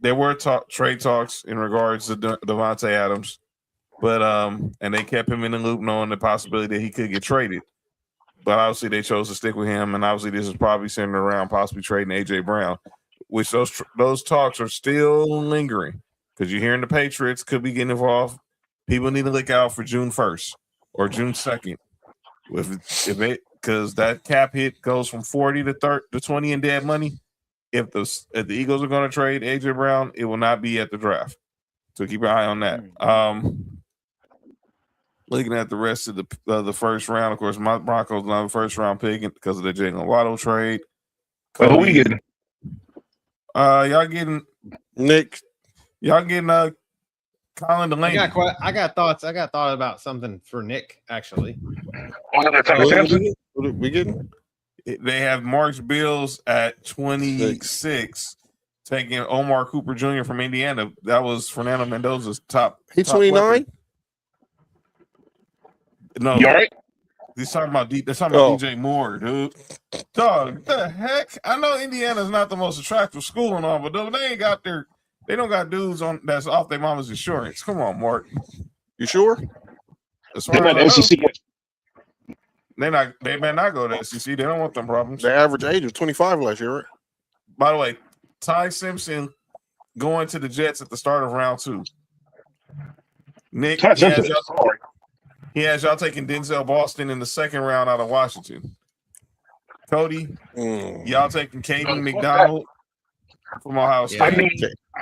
were trade talks in regards to Devontae Adams. But and they kept him in the loop, knowing the possibility that he could get traded. But obviously, they chose to stick with him, and obviously, this is probably centered around possibly trading AJ Brown, which those talks are still lingering because you're hearing the Patriots could be getting involved. People need to look out for June 1st or June 2nd, because that cap hit goes from 40 to 20 in dead money. If the Eagles are going to trade AJ Brown, it will not be at the draft. So keep an eye on that. Looking at the rest of the first round, of course, my Broncos not the first round pick because of the Jalen Waddle trade. Who we getting? Y'all getting Nick. Y'all getting Colin Delaney. I got thoughts. I got thought about something for Nick actually. What we getting? They have March Bills at 26, taking Omar Cooper Jr. from Indiana. That was Fernando Mendoza's top. He's 29. No, you all right? He's talking about DJ Moore, dude. Dog, the heck? I know Indiana's not the most attractive school and all, but they don't got dudes on that's off their mama's insurance. Come on, Mark. You sure? They may not go to SEC. They don't want them problems. The average age was 25 last year, right? By the way, Ty Simpson going to the Jets at the start of round 2. Nick, he has y'all taking Denzel Boston in the second round out of Washington. Cody, y'all taking Caden McDonald from Ohio State. I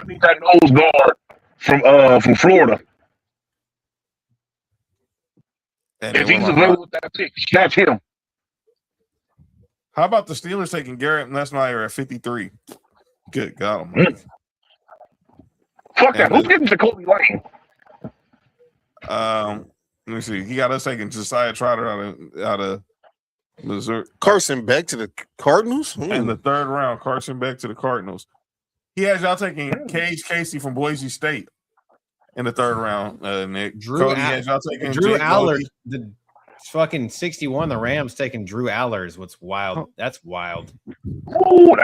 need that nose guard from Florida. And if he's available with that pick, snatch him. How about the Steelers taking Garrett Nussmeier at 53? Good God. Fuck that. Who's getting Jacoby Lane? Let me see. He got us taking Josiah Trotter out of Missouri. Carson Beck to the Cardinals? In the third round, Carson Beck to the Cardinals. He has y'all taking Cage Casey from Boise State in the third round. Nick Cody has y'all taking Drew Aller, the fucking 61. The Rams taking Drew Aller is what's wild. That's wild. Oh,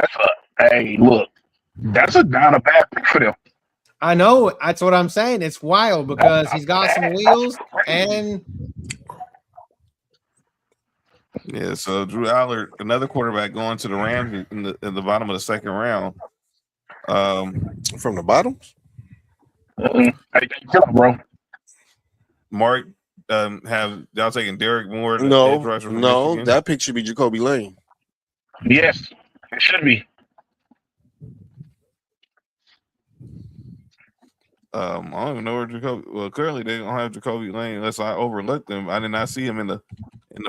hey, look, that's not a bad pick for them. I know. That's what I'm saying. It's wild because he's got some wheels and. Yeah, so Drew Aller, another quarterback, going to the Rams in the bottom of the second round. From the bottoms? Hey, bro. Mark, have y'all taking Derek Moore? No, that pick should be Jacoby Lane. Yes, it should be. I don't even know where Jacoby. Well, currently they don't have Jacoby Lane unless I overlooked them. I did not see him in the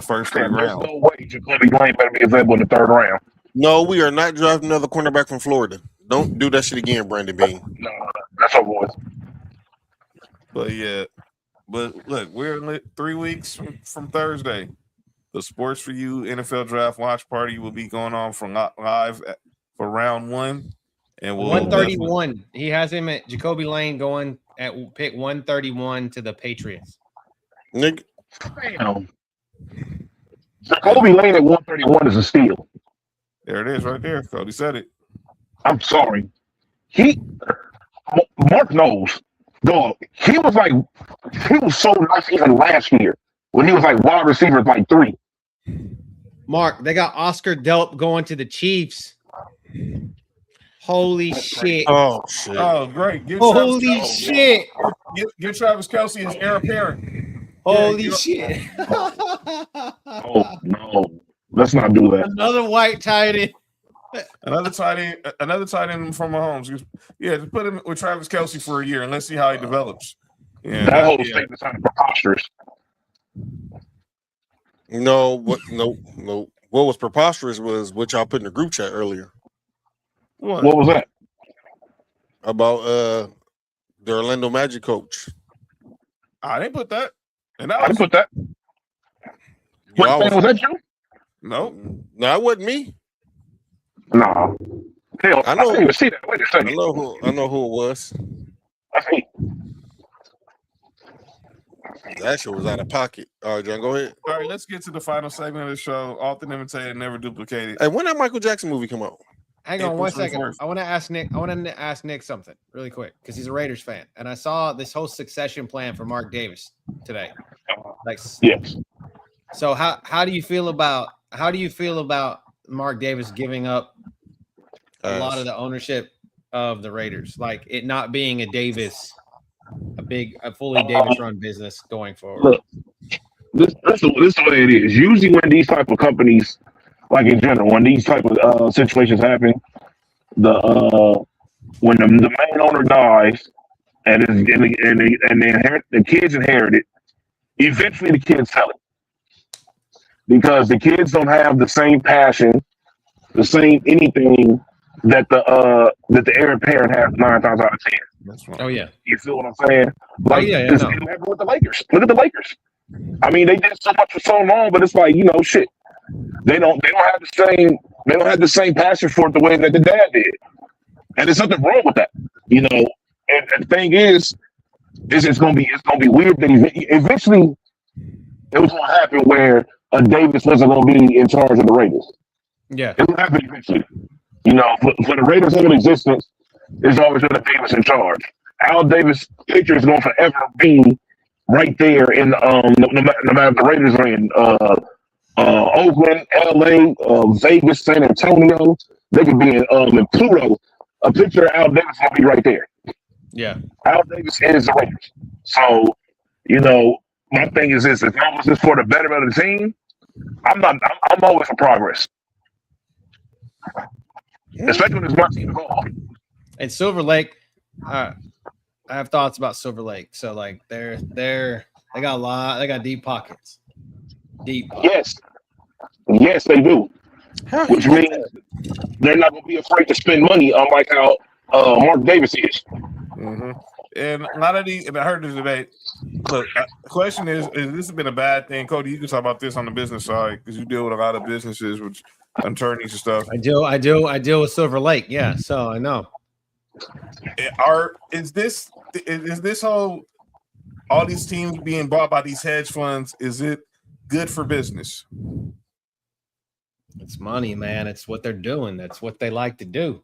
first three rounds. There's no way Jacoby Lane better be available in the third round. No, we are not drafting another cornerback from Florida. Don't do that shit again, Brandon Bean. No, that's our boys. But look, we're 3 weeks from Thursday. The Sports for You NFL Draft Watch Party will be going on from live for round 1. And 131. He has him at Jacoby Lane going at pick 131 to the Patriots. Nick, damn. Jacoby Lane at 131 is a steal. There it is, right there. Cody said it. I'm sorry. Mark knows. Dog, he was so nice even last year when he was like wide receiver like 3. Mark, they got Oscar Delp going to the Chiefs. Holy shit. Oh, shit. Oh, great. Holy shit. Give Travis Kelce his heir apparent. Holy shit. Oh, no. Let's not do that. Another white tight end. Another tight end from Mahomes. Yeah, just put him with Travis Kelce for a year and let's see how he develops. Yeah, that whole statement sounded preposterous. No. What was preposterous was what y'all put in the group chat earlier. What was that? About the Orlando Magic coach. I didn't put that. I didn't put that. Was that you? No, that wasn't me. No. Hell, I didn't even see that. Wait a second. I know who it was. I see. That shit was out of pocket. All right, John, go ahead. All right, let's get to the final segment of the show. Often imitated, never duplicated. Hey, when that Michael Jackson movie come out? Hang on 1 second. I want to ask Nick something really quick because he's a Raiders fan, and I saw this whole succession plan for Mark Davis today. Yes. So how do you feel about Mark Davis giving up a lot of the ownership of the Raiders, like it not being a fully Davis run business going forward? Look, this is the way it is. Usually when these type of companies, like in general, when these type of situations happen, when the main owner dies and the kids inherit it, eventually the kids sell it. Because the kids don't have the same passion, the same anything that the heir apparent has 9 times out of 10. That's right. Oh yeah, you feel what I'm saying? Like, no. With the Lakers. Look at the Lakers. I mean, they did so much for so long, but it's like, shit. They don't have the same passion for it the way that the dad did, and there's nothing wrong with that. And the thing is it's gonna be weird that eventually it was gonna happen where Davis wasn't gonna be in charge of the Raiders. Yeah, it will happen eventually. For the Raiders have an existence, there's always been a Davis in charge. Al Davis' picture is going to forever be right there in no matter if the Raiders are in Oakland, LA, Vegas, San Antonio. They could be in Pluto. A picture of Al Davis will be right there. Yeah, Al Davis is the Raiders. So my thing is this: as long as it's for the betterment of the team, I'm always for progress. Especially when it's my team involved. And Silver Lake, I have thoughts about Silver Lake. So like they got deep pockets. Yes, they do. Which means they're not going to be afraid to spend money, unlike how Mark Davis is. Mm-hmm. And a lot of these, and I heard this debate. Look, the question is this been a bad thing? Cody, you can talk about this on the business side because you deal with a lot of businesses, which attorneys and stuff. I deal with Silver Lake, yeah. So I know. Is this whole all these teams being bought by these hedge funds? Is it good for business? It's money, man. It's what they're doing. That's what they like to do.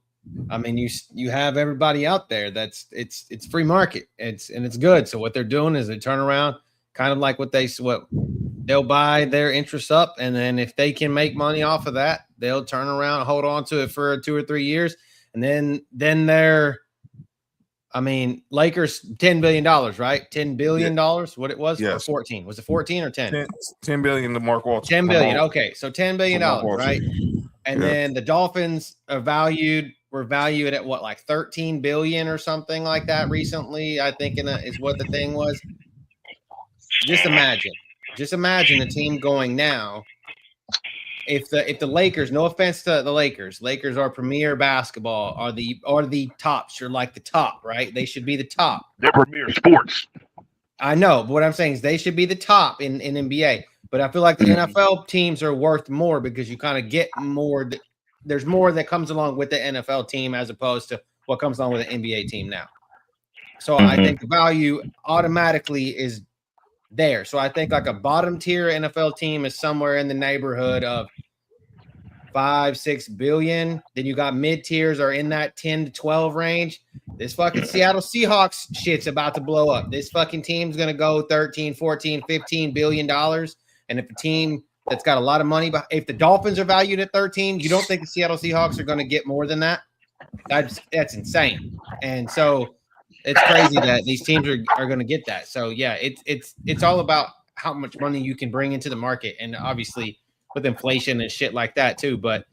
I mean, you have everybody out there. It's free market. It's good. So what they're doing is they turn around, kind of like what they'll buy their interests up, and then if they can make money off of that, they'll turn around and hold on to it for 2 or 3 years, and then they're. I mean, Lakers $10 billion, right? $10 billion, what it was? Yes. Or 14? Was it 14 or 10? 10 billion to Mark Walton. 10 billion. Okay, so $10 billion, right? And then the Dolphins were valued at what, like 13 billion or something like that recently, I think is what the thing was. Just imagine the team going now. If the Lakers, no offense to the Lakers are premier basketball, are the tops. You're like the top, right? They should be the top. They're premier sports. I know, but what I'm saying is they should be the top in NBA. But I feel like the NFL teams are worth more because you kind of get more. There's more that comes along with the NFL team as opposed to what comes along with the NBA team now. So I think the value automatically is there. So I think like a bottom tier NFL team is somewhere in the neighborhood of 5-6 billion. Then you got mid tiers are in that 10 to 12 range. This fucking Seattle Seahawks shit's about to blow up. This fucking team's going to go 13, 14, 15 billion dollars. And if a team that's got a lot of money, if the Dolphins are valued at 13, you don't think the Seattle Seahawks are going to get more than that? That's insane. And so it's crazy that these teams are going to get that. So yeah, it's all about how much money you can bring into the market, and obviously with inflation and shit like that too. But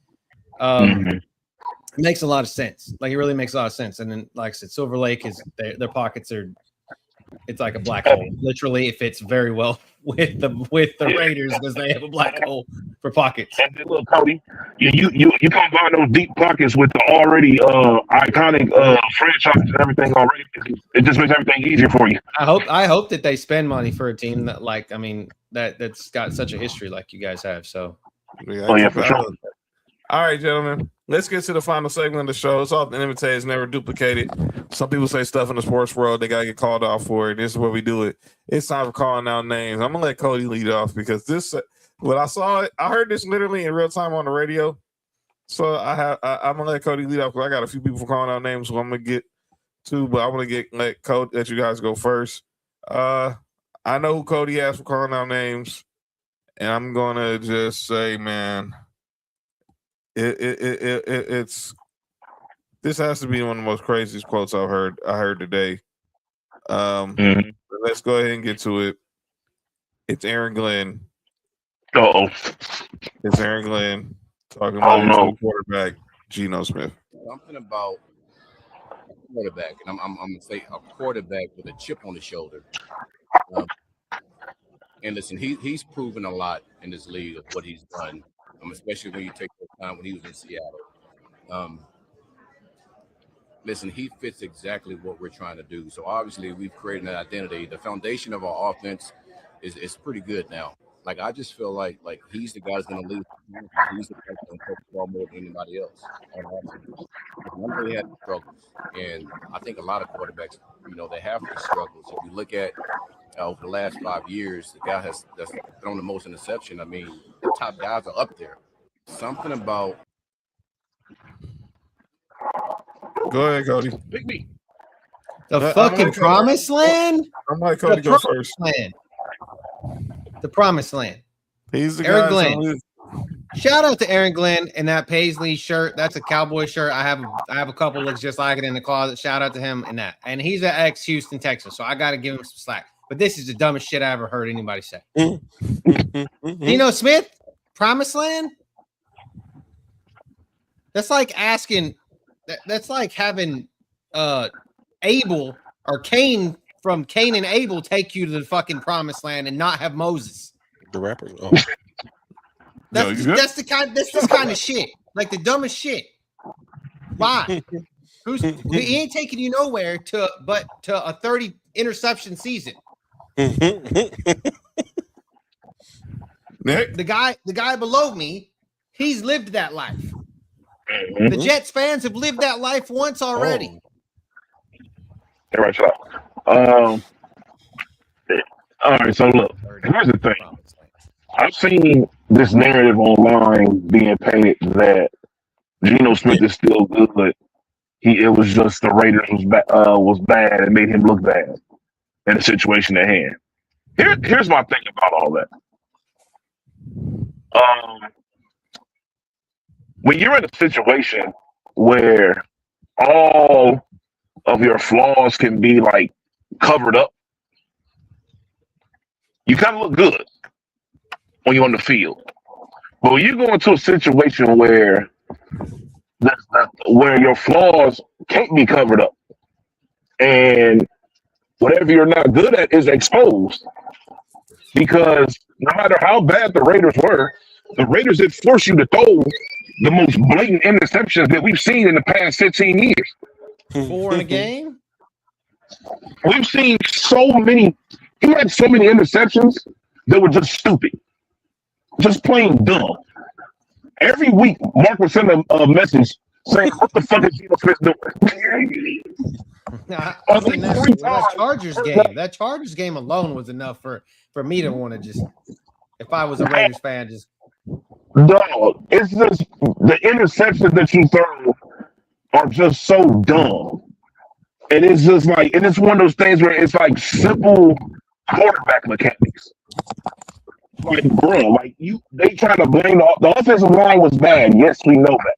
it makes a lot of sense. Like it really makes a lot of sense. And then, like I said, Silver Lake is their pockets are. It's like a black hole. Literally, it fits very well with the Raiders because they have a black hole for pockets. And then look, Cody, you combine those deep pockets with the already iconic franchise and everything already. It just makes everything easier for you. I hope that they spend money for a team that, like, I mean, that's got such a history like you guys have. So, yeah, for sure. All right, gentlemen, let's get to the final segment of the show. It's often imitated, it's never duplicated. Some people say stuff in the sports world, they got to get called out for it. This is where we do it. It's time for calling out names. I'm going to let Cody lead off because when I saw it, I heard this literally in real time on the radio. So I'm going to let Cody lead off because I got a few people for calling out names who I'm going to get to, but I want to let you guys go first. I know who Cody asked for calling out names, and I'm going to just say, man, it's this has to be one of the most craziest quotes I heard today. Let's go ahead and get to it. It's Aaron Glenn. It's Aaron Glenn talking about his quarterback, Geno Smith. Something about a quarterback, and I'm gonna say a quarterback with a chip on his shoulder. And listen, he's proven a lot in this league of what he's done. Especially when you take the time when he was in Seattle. Listen, he fits exactly what we're trying to do. So obviously we've created an identity. The foundation of our offense is pretty good now. Like I just feel like he's the guy that's going to lead. He's the guy that's going to focus ball more than anybody else. He had struggles, and I think a lot of quarterbacks, they have these struggles. If you look at over the last 5 years, the guy that's thrown the most interception. I mean, the top guys are up there. Something about. Go ahead, Cody. Pick me. The fucking promised land? I'm like Cody go first. The promised land. He's the Aaron guy. Glenn. Shout out to Aaron Glenn and that Paisley shirt. That's a Cowboy shirt. I have a couple looks just like it in the closet. Shout out to him and that. And he's an ex-Houston Texan, so I got to give him some slack. But this is the dumbest shit I ever heard anybody say. Geno Smith, promised land? That's like asking. That's like having Abel or Cain from Cain and Abel take you to the fucking promised land and not have Moses. The rapper. Oh. That's this kind of shit. Like the dumbest shit. Why? He ain't taking you nowhere but to a 30 interception season. Nick? The guy below me, he's lived that life. The Jets fans have lived that life once already. Everybody shut up. All right, so look, here's the thing. I've seen this narrative online being painted that Geno Smith is still good. It was just the Raiders was bad and made him look bad in the situation at hand. Here's my thing about all that. When you're in a situation where all of your flaws can be like covered up, you kind of look good when you're on the field. But when you go into a situation where your flaws can't be covered up and whatever you're not good at is exposed, because no matter how bad the Raiders were, the Raiders did force you to throw the most blatant interceptions that we've seen in the past 15 years. 4 in a game? We've seen so many. He had so many interceptions that were just stupid, just plain dumb. Every week, Mark would send a message saying, "What the fuck is Geno Smith doing?" That Chargers game alone was enough for me to want to just, if I was a Raiders fan, just. Dog, it's just the interceptions that you throw are just so dumb. And it's just like, and it's one of those things where it's like simple quarterback mechanics. Like, bro, like they try to blame the offensive line was bad. Yes, we know that.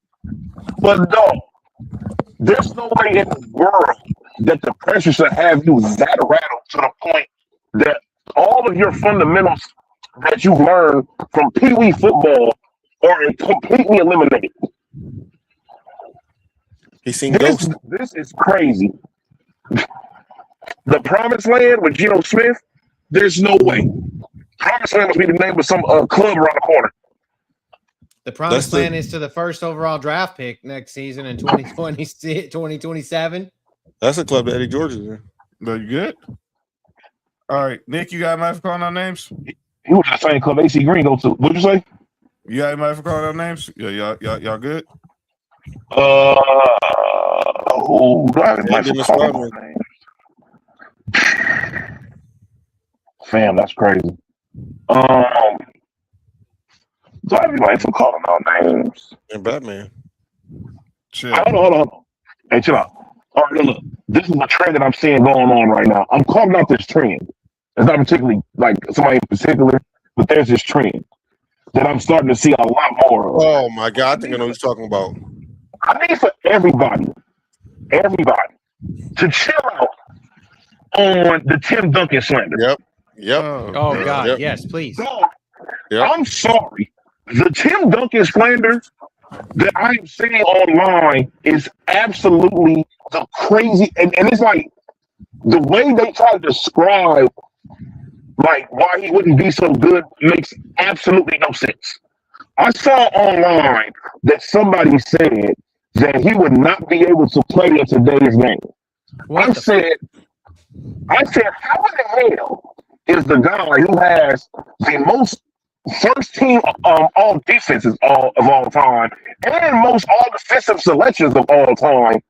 But dog, there's no way in the world that the pressure should have you that rattled to the point that all of your fundamentals that you've learned from Pee Wee football are completely eliminated. He's seen ghosts. This is crazy. The Promised Land with Geno Smith, there's no way. Promised Land must be the name of some club around the corner. The Promised Land is to the first overall draft pick next season in 2027. That's a club that Eddie George is in. But you good? All right, Nick, you got anybody for calling out names? He was the same club AC Green go to. What'd you say? You got anybody for calling out names? Yeah, y'all good? Fam, that's crazy. Do I have anybody for calling out names? And Batman. Chill. Hold on. Hey, chill out. All right, look. This is a trend that I'm seeing going on right now. I'm calling out this trend. It's not particularly like somebody in particular, but there's this trend that I'm starting to see a lot more of. Oh my God, I think I know what you're talking about. I need for everybody to chill out on the Tim Duncan slander. Yep. Oh God, yep. Yes, please. Yep. I'm sorry. The Tim Duncan slander that I'm seeing online is absolutely the crazy, and it's like the way they try to describe like why he wouldn't be so good makes absolutely no sense. I saw online that somebody said that he would not be able to play in today's game. I said, how in the hell is the guy who has the most first team all defenses of all time and most all defensive selections of all time?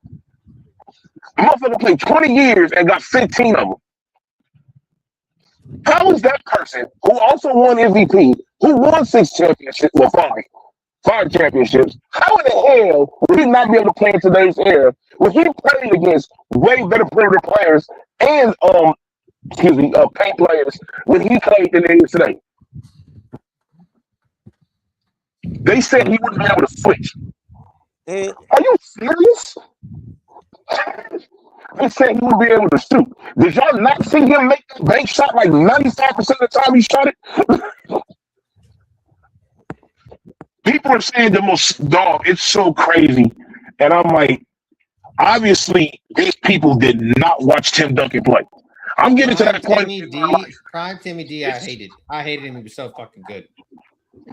The motherfucker played 20 years and got 15 of them. How is that person who also won MVP, who won 6 championships, well, 5 championships, how in the hell would he not be able to play in today's era when he played against way better perimeter players and paint players when he played than it is today? They said he wouldn't be able to switch. Are you serious? They said he would be able to shoot. Did y'all not see him make that bank shot like 95% of the time he shot it? People are saying the most dog. It's so crazy, and I'm like, obviously, these people did not watch Tim Duncan play. I'm getting to that point. Prime Timmy D, I hated him. He was so fucking good.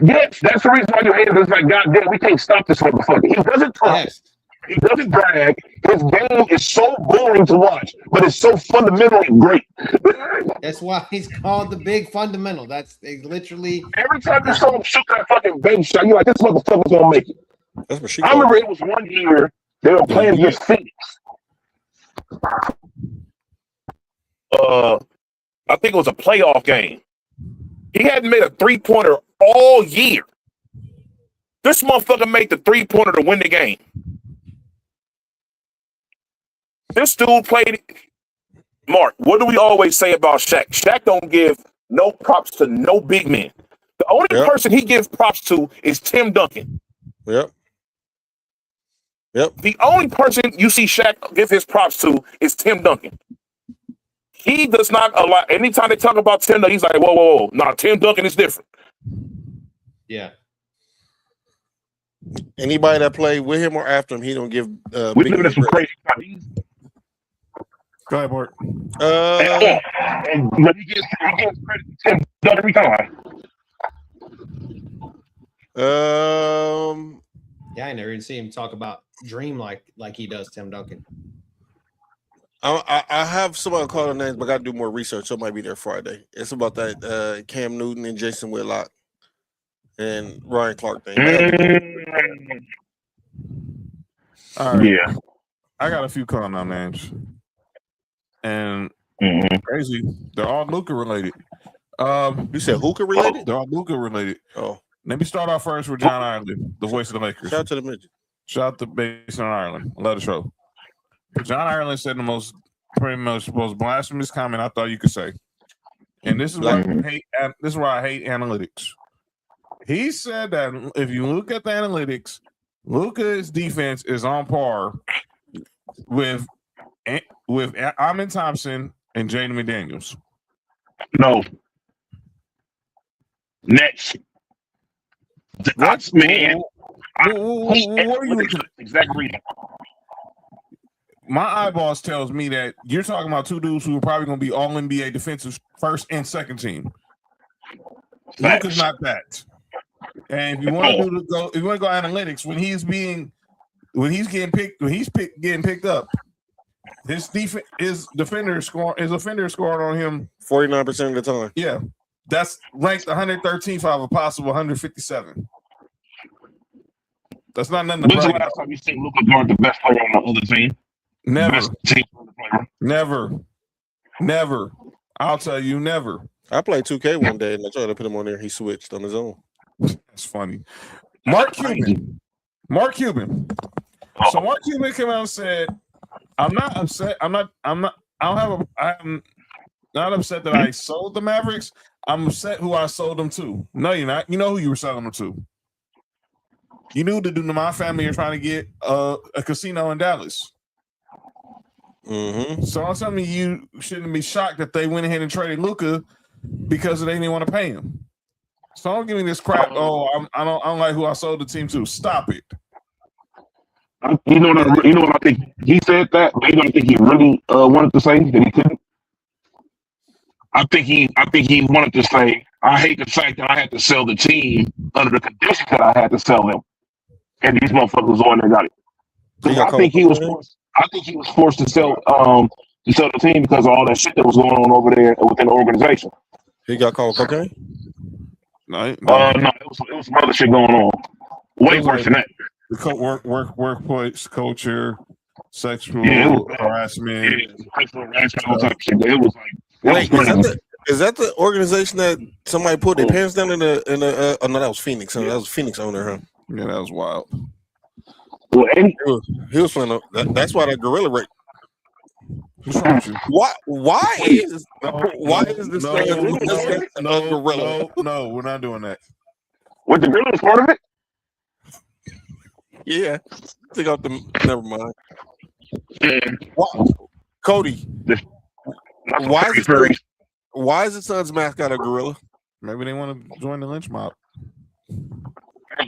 Yes, that's the reason why you hate it. It's like, goddamn, we can't stop this motherfucker. He doesn't talk. Yes. He doesn't brag. His game is so boring to watch, but it's so fundamentally great. That's why he's called the big fundamental. That's literally every time you saw him shoot that fucking bank shot, you're like, this motherfucker's gonna make it. That's what she I remember it was one year they were playing against Phoenix. I think it was a playoff game. He hadn't made a 3-pointer all year. This motherfucker made the 3-pointer to win the game. This dude played. Mark, what do we always say about Shaq? Shaq don't give no props to no big men. The only person he gives props to is Tim Duncan. Yep. The only person you see Shaq give his props to is Tim Duncan. He does not allow. Anytime they talk about Tim, he's like, whoa. Nah, Tim Duncan is different. Yeah. Anybody that played with him or after him, he don't give. We're looking at some crazy stuff. Go ahead, Bart. But he gives credit to Tim Duncan every time. Yeah, I never even see him talk about Dream like he does Tim Duncan. I have somebody call the names, but I got to do more research. So it might be there Friday. It's about that Cam Newton and Jason Whitlock and Ryan Clark thing. All right. Yeah. I got a few calm-down names. And crazy, they're all Luka related. You said Hookah related? They're all Luka related. Oh. Let me start off first with John Ireland, the voice of the Lakers. Shout out to the midget. Shout out to Basin Ireland. Love the show. John Ireland said the pretty much most blasphemous comment I thought you could say. And this is why I hate analytics. He said that if you look at the analytics, Luka's defense is on par with Amin Thompson and Jaden McDaniels. No. Next. That's man. What are you looking at? Exact reason. My eyeballs tells me that you're talking about two dudes who are probably going to be all NBA defensive first and second team. Luka's not that. And if you want to go analytics, when he's getting picked up, his offender scoring on him 49% of the time. Yeah, that's ranked 113th out of a possible 157. That's not nothing to brag about. When's the last time you see Luka guard the best player on the other team? Never. I'll tell you, never. I played 2K one day and I tried to put him on there. He switched on his own. That's funny. Mark Cuban. So Mark Cuban came out and said, I'm not upset. I'm not upset that I sold the Mavericks. I'm upset who I sold them to. No, you're not. You know who you were selling them to. You knew the dude in my family are trying to get a casino in Dallas. Mm-hmm. So I'm telling you shouldn't be shocked that they went ahead and traded Luka because they didn't want to pay him. So don't give me this crap. Oh, I don't like who I sold the team to. Stop it. You know what I think? He said that, but you don't think he really wanted to say that he couldn't. I think he wanted to say, I hate the fact that I had to sell the team under the conditions that I had to sell them, and these motherfuckers on there got it. So I think he was forced to sell the team because of all that shit that was going on over there within the organization. He got called cocaine? No, it was some other shit going on. Way worse than that. The workplace culture, sexual harassment. Sexual harassment, all type of shit. It was like, is that the organization that somebody put their pants down in the oh no, that was Phoenix. That was Phoenix owner, huh? Yeah, that was wild. Well, he was playing that's why that gorilla rate. What's wrong with you? Why is this gorilla? No, we're not doing that. What, the gorilla is part of it? Yeah. Take out the never mind. Cody. Why is the Suns mascot a gorilla? Maybe they want to join the lynch mob. I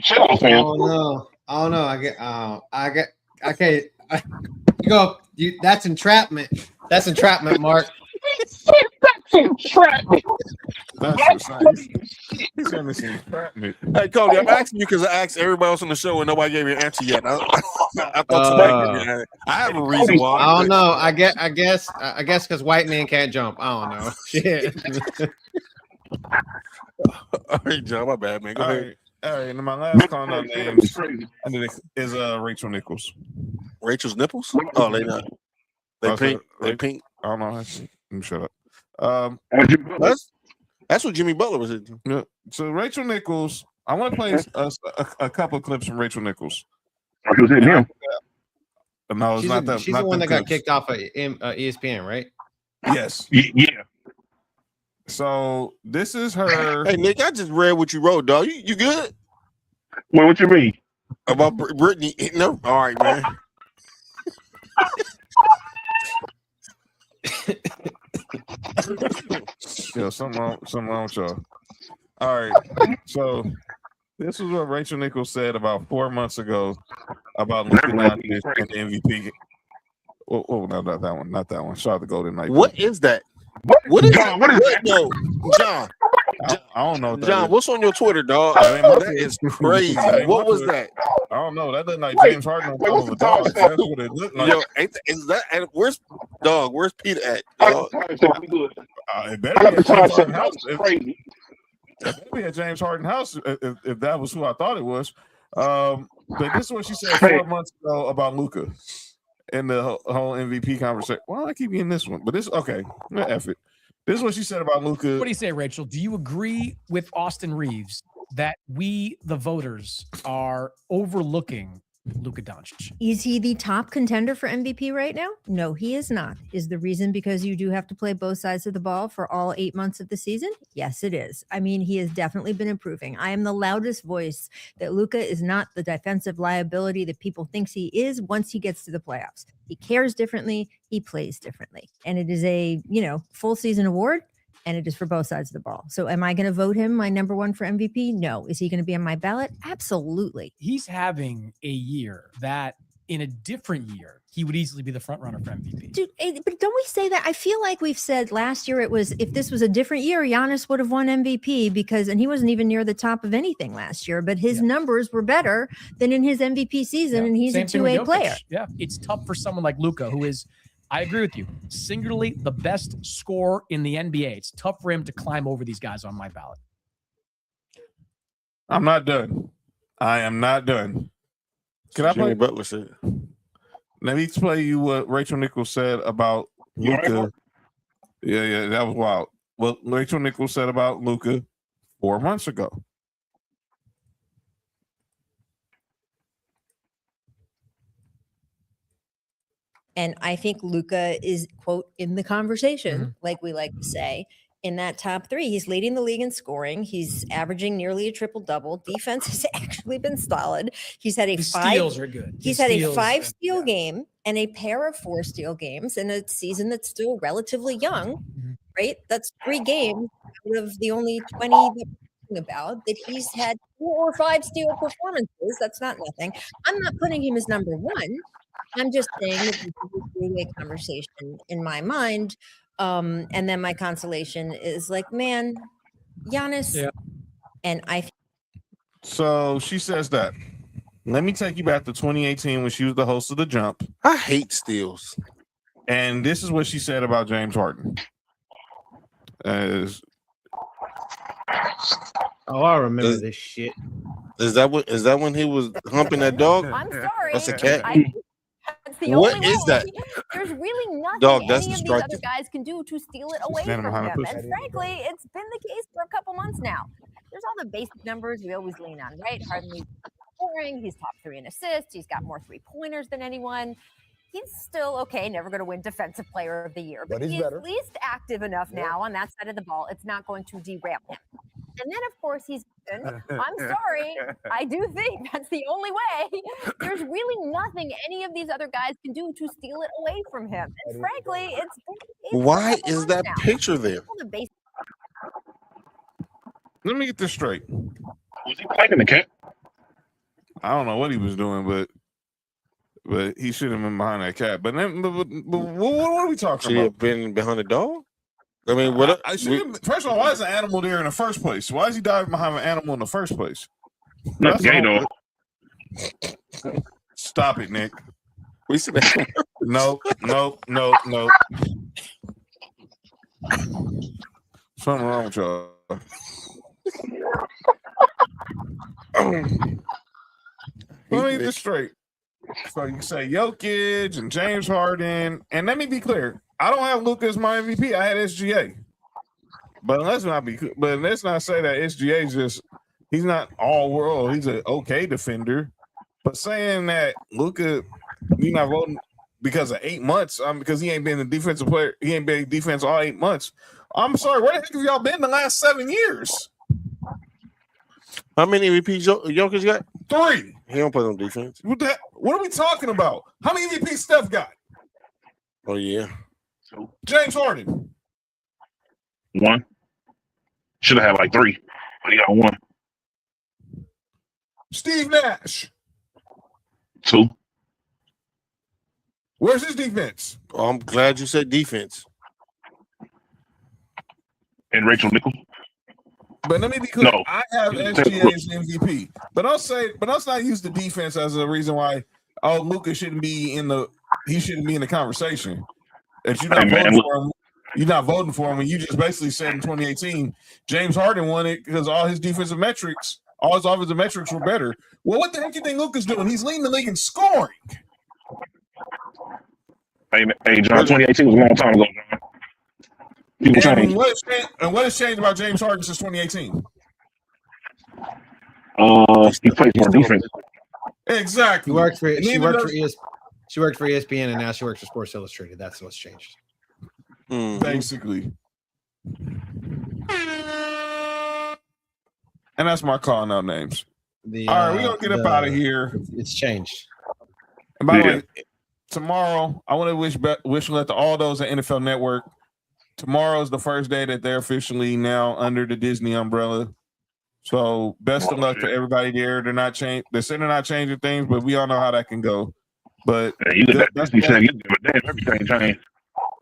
don't know. I can't. That's entrapment. That's entrapment, Mark. That's entrapment. He's gonna say entrapment. Hey, Cody, I'm asking you because I asked everybody else on the show and nobody gave me an answer yet. I thought somebody gave me I have a reason why. I don't know. I guess because white men can't jump. I don't know. Shit. All right, John, my bad, man. Go ahead. All right, and my last call name is Rachel Nichols. Rachel's nipples? Oh, they not. They pink. They pink. I don't know. me shut up. That's what Jimmy Butler was hitting. Yeah. So Rachel Nichols, I want to play a couple of clips from Rachel Nichols. She was hitting him. No, it's not that. She's not the one that got clips. kicked off of ESPN, right? Yes. Yeah. So this is her. Hey Nick, I just read what you wrote, dog. You good? Well, what you mean? About Brittany hitting her? All right, man. Yeah, something wrong with y'all. All right. So this is what Rachel Nichols said about 4 months ago about Luka Doncic and the MVP. Oh, no, not that one. Not that one. Shout out to Golden Knight. What is that? What is John, what is that? No, John. I don't know. What that John, is. what's on your Twitter, dog? That ain't my That Twitter. is crazy. That ain't What my was Twitter. that? I don't know. That looked like Wait, James Harden on wait, top what's of a the dog. time That's stamp? what it looked like. Yo, is that? And where's dog? Where's Peter at? Dog? It better be at James Harden house. Crazy. It better be at James Harden house if that was who I thought it was. But this is what she said 4 months ago about Luka in the whole MVP conversation. Well, I keep getting this one, but this okay. F it. This is what she said about Luka. What do you say, Rachel? Do you agree with Austin Reeves that we, the voters, are overlooking Luka Doncic? Is he the top contender for MVP right now? No, he is not. Is the reason because you do have to play both sides of the ball for all 8 months of the season? Yes, it is. I mean, he has definitely been improving. I am the loudest voice that Luka is not the defensive liability that people thinks he is once he gets to the playoffs. He cares differently. He plays differently. And it is a, full season award. And it is for both sides of the ball. So am I going to vote him my number one for MVP? No. Is he going to be on my ballot? Absolutely. He's having a year that in a different year, he would easily be the front runner for MVP. Dude, but don't we say that? I feel like we've said last year it was, if this was a different year, Giannis would have won MVP and he wasn't even near the top of anything last year, but his numbers were better than in his MVP season. And he's Same a thing with 2A Jokic. player. Yeah. It's tough for someone like Luka, who is, I agree with you, singularly the best scorer in the NBA. It's tough for him to climb over these guys on my ballot. I'm not done. I am not done. Can I play? Jimmy Butler said. Let me play you what Rachel Nichols said about Luka. Yeah, that was wild. What Rachel Nichols said about Luka 4 months ago. And I think Luka is, quote, in the conversation, like we like to say, in that top three. He's leading the league in scoring. He's averaging nearly a triple-double. Defense has actually been solid. He's had steals are good. He's had a 5-steal game and a pair of 4-steal games in a season that's still relatively young, right? That's 3 games out of the only 20 that we're talking about that he's had 4 or 5 steal performances. That's not nothing. I'm not putting him as number one. I'm just saying that this is a 3-way conversation in my mind. And then my consolation is like, man, Giannis. And So she says that. Let me take you back to 2018 when she was the host of The Jump. I hate steals. And this is what she said about James Harden. I remember this shit. Is that when he was humping that dog? I'm sorry. That's a cat. That's the What only is way. that? There's really nothing Dog, that's any of these destructive. other guys can do to steal it away Standing from behind a him. pussy. And frankly, it's been the case for a couple months now. There's all the basic numbers we always lean on, right? Harden leads scoring. He's top 3 in assists. He's got more 3-pointers than anyone. He's still okay, never going to win Defensive Player of the Year, but he's at least active enough now on that side of the ball. It's not going to derail him. And then, of course, he's good. I'm sorry. I do think that's the only way. There's really nothing any of these other guys can do to steal it away from him. And frankly, it's been the case for a Why couple is months that now. picture there? All the basic Let me get this straight. Was he playing the cat? I don't know what he was doing, but he should have been behind that cat. But then, but what are we talking She about? have been behind the dog? I mean, what? First of all, why is an animal there in the first place? Why is he diving behind an animal in the first place? Not the gay dog. Stop it, Nick. We see that. No. Something wrong with y'all. Let me get this straight. So you say Jokic and James Harden, and let me be clear. I don't have Luka as my MVP. I had SGA. But let's not say that SGA is just he's not all world. He's an okay defender. But saying that Luka, you're not voting because of 8 months, because he ain't been a defensive player, he ain't been defense all 8 months. I'm sorry, where the heck have y'all been the last 7 years? How many MVPs Jokic got? 3. He don't play on defense. What are we talking about? How many MVPs Steph got? Oh yeah. James Harden. 1. Should have had like 3, but he got 1. Steve Nash. 2. Where's his defense? Oh, I'm glad you said defense. And Rachel Nichols. But let me be clear. No. I have SGA as MVP. But let's not use the defense as a reason why Luka shouldn't be in the conversation. If you're not voting for him, you're not voting for him, and you just basically said in 2018, James Harden won it because all his offensive metrics were better. Well, what the heck do you think Luka's doing? He's leading the league in scoring. Hey, John, 2018 was a long time ago, John. People change. What has changed about James Harden since 2018? He plays more defense. Exactly. She worked for ESPN, and now she works for Sports Illustrated. That's what's changed. Basically. And that's my calling out names. All right, we're going to get up out of here. It's changed. And by the way, tomorrow, I want to wish luck to all those at NFL Network. Tomorrow is the first day that they're officially now under the Disney umbrella. So best of luck to everybody there. They're saying they're not changing things, but we all know how that can go. But everything changed.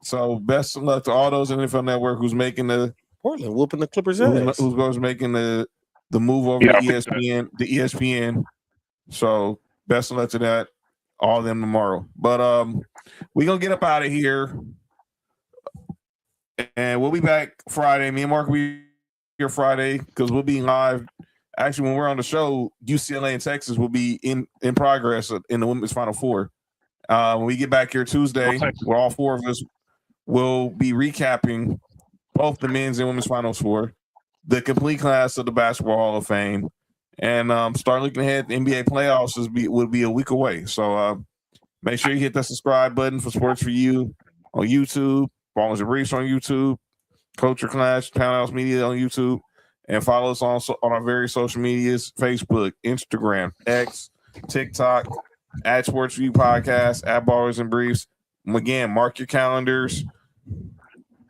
So best of luck to all those in NFL Network who's making the Portland whooping the Clippers' ass. Who's making the move over to ESPN. So best of luck to that. All of them tomorrow. But we're gonna get up out of here. And we'll be back Friday. Me and Mark will be here Friday because we'll be live. Actually, when we're on the show, UCLA and Texas will be in progress in the women's Final Four. When we get back here Tuesday, where all 4 of us will be recapping both the men's and women's Final Four, the complete class of the Basketball Hall of Fame, and start looking ahead. The NBA playoffs will be a week away. So make sure you hit that subscribe button for Sports for You on YouTube. Ballers and Briefs on YouTube, Culture Clash, Townhouse Media on YouTube, and follow us on our various social medias: Facebook, Instagram, X, TikTok, at Sports View Podcast, at Ballers and Briefs. Again, mark your calendars.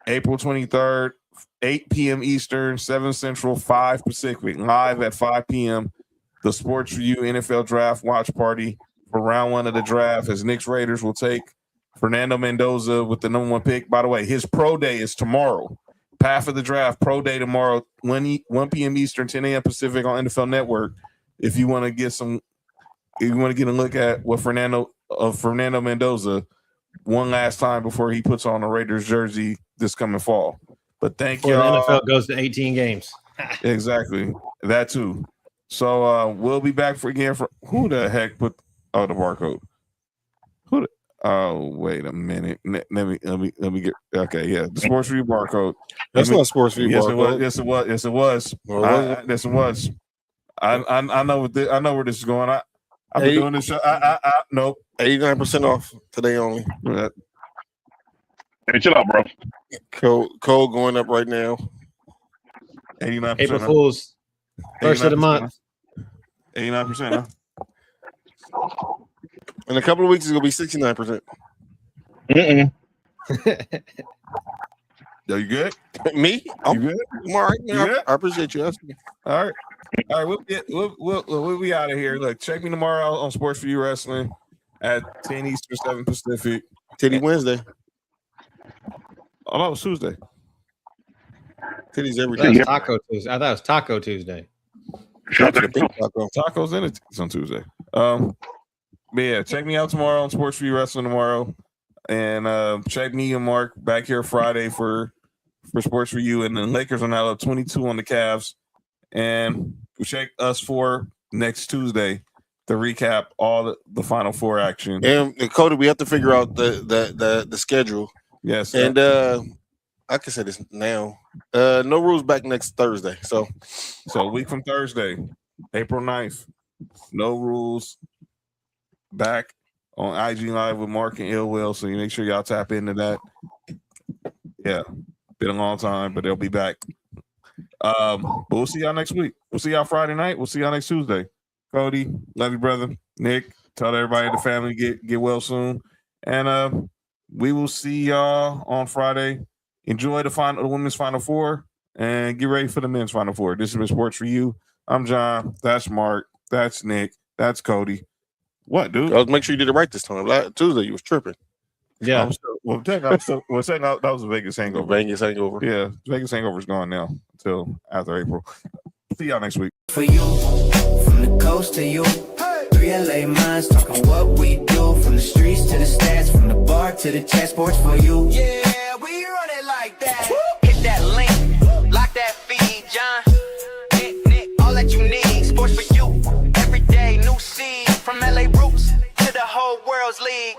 April 23rd, 8 p.m. Eastern, 7 Central, 5 Pacific, live at 5 p.m. The Sports View NFL Draft Watch Party for round 1 of the draft, as Knicks Raiders will take Fernando Mendoza with the number 1 pick. By the way, his pro day is tomorrow. Path of the draft, pro day tomorrow, 1 p.m. Eastern, 10 a.m. Pacific on NFL Network. If you want to get a look at what Fernando Mendoza one last time before he puts on a Raiders jersey this coming fall. But thank you. The NFL goes to 18 games. Exactly. That too. So we'll be back for who the heck put the barcode? Oh, wait a minute. Let me get the Sports View barcode. That's not Sports View barcode. Yes, it was. Yes, it was. Yes, it was. I know where this is going. I've been doing this show. Nope. 89% off today only. Hey, chill out, bro. Code going up right now. 89%. April Fools. First of the month. 89%, huh? In a couple of weeks, it's gonna be 69%. Yo, you good? Me? You good? I'm all right, man. I appreciate you asking me. All right. We'll be out of here. Look, check me tomorrow on Sports for You Wrestling at 10 Eastern, 7 Pacific. Titty Wednesday. Oh, that was Tuesday. Titties every day. Taco Tuesday. I thought it was Taco Tuesday. Tacos and it's on Tuesday. But yeah, check me out tomorrow on Sports for You Wrestling tomorrow. And check me and Mark back here Friday for Sports for You. And the Lakers are now up 22 on the Cavs. And check us for next Tuesday to recap all the Final Four action. And Cody, we have to figure out the schedule Yes. And I can say this now. No rules back next Thursday. So a week from Thursday, April 9th. No rules back on IG Live with Mark and Ill Will. So you make sure y'all tap into that. Yeah. Been a long time, but they'll be back. But we'll see y'all next week. We'll see y'all Friday night. We'll see y'all next Tuesday. Cody, love you, brother. Nick, tell everybody in the family get well soon. And we will see y'all on Friday. Enjoy the women's Final Four and get ready for the men's Final Four. This has been Sports for You. I'm John. That's Mark. That's Nick. That's Cody. What, dude? I'll make sure you did it right this time. Tuesday, you was tripping. Yeah. That was a Vegas hangover. Vegas hangover. Yeah. Vegas hangover is gone now until after April. See y'all next week. For you, from the coast to you, 3 LA minds talking what we do. From the streets to the stats, from the bar to the chat, sports for you. Yeah, we run it like that. Hit that link, lock that feed, John. Nick, all that you need, sports for you. Every day, new seed, from LA roots to the whole world's league.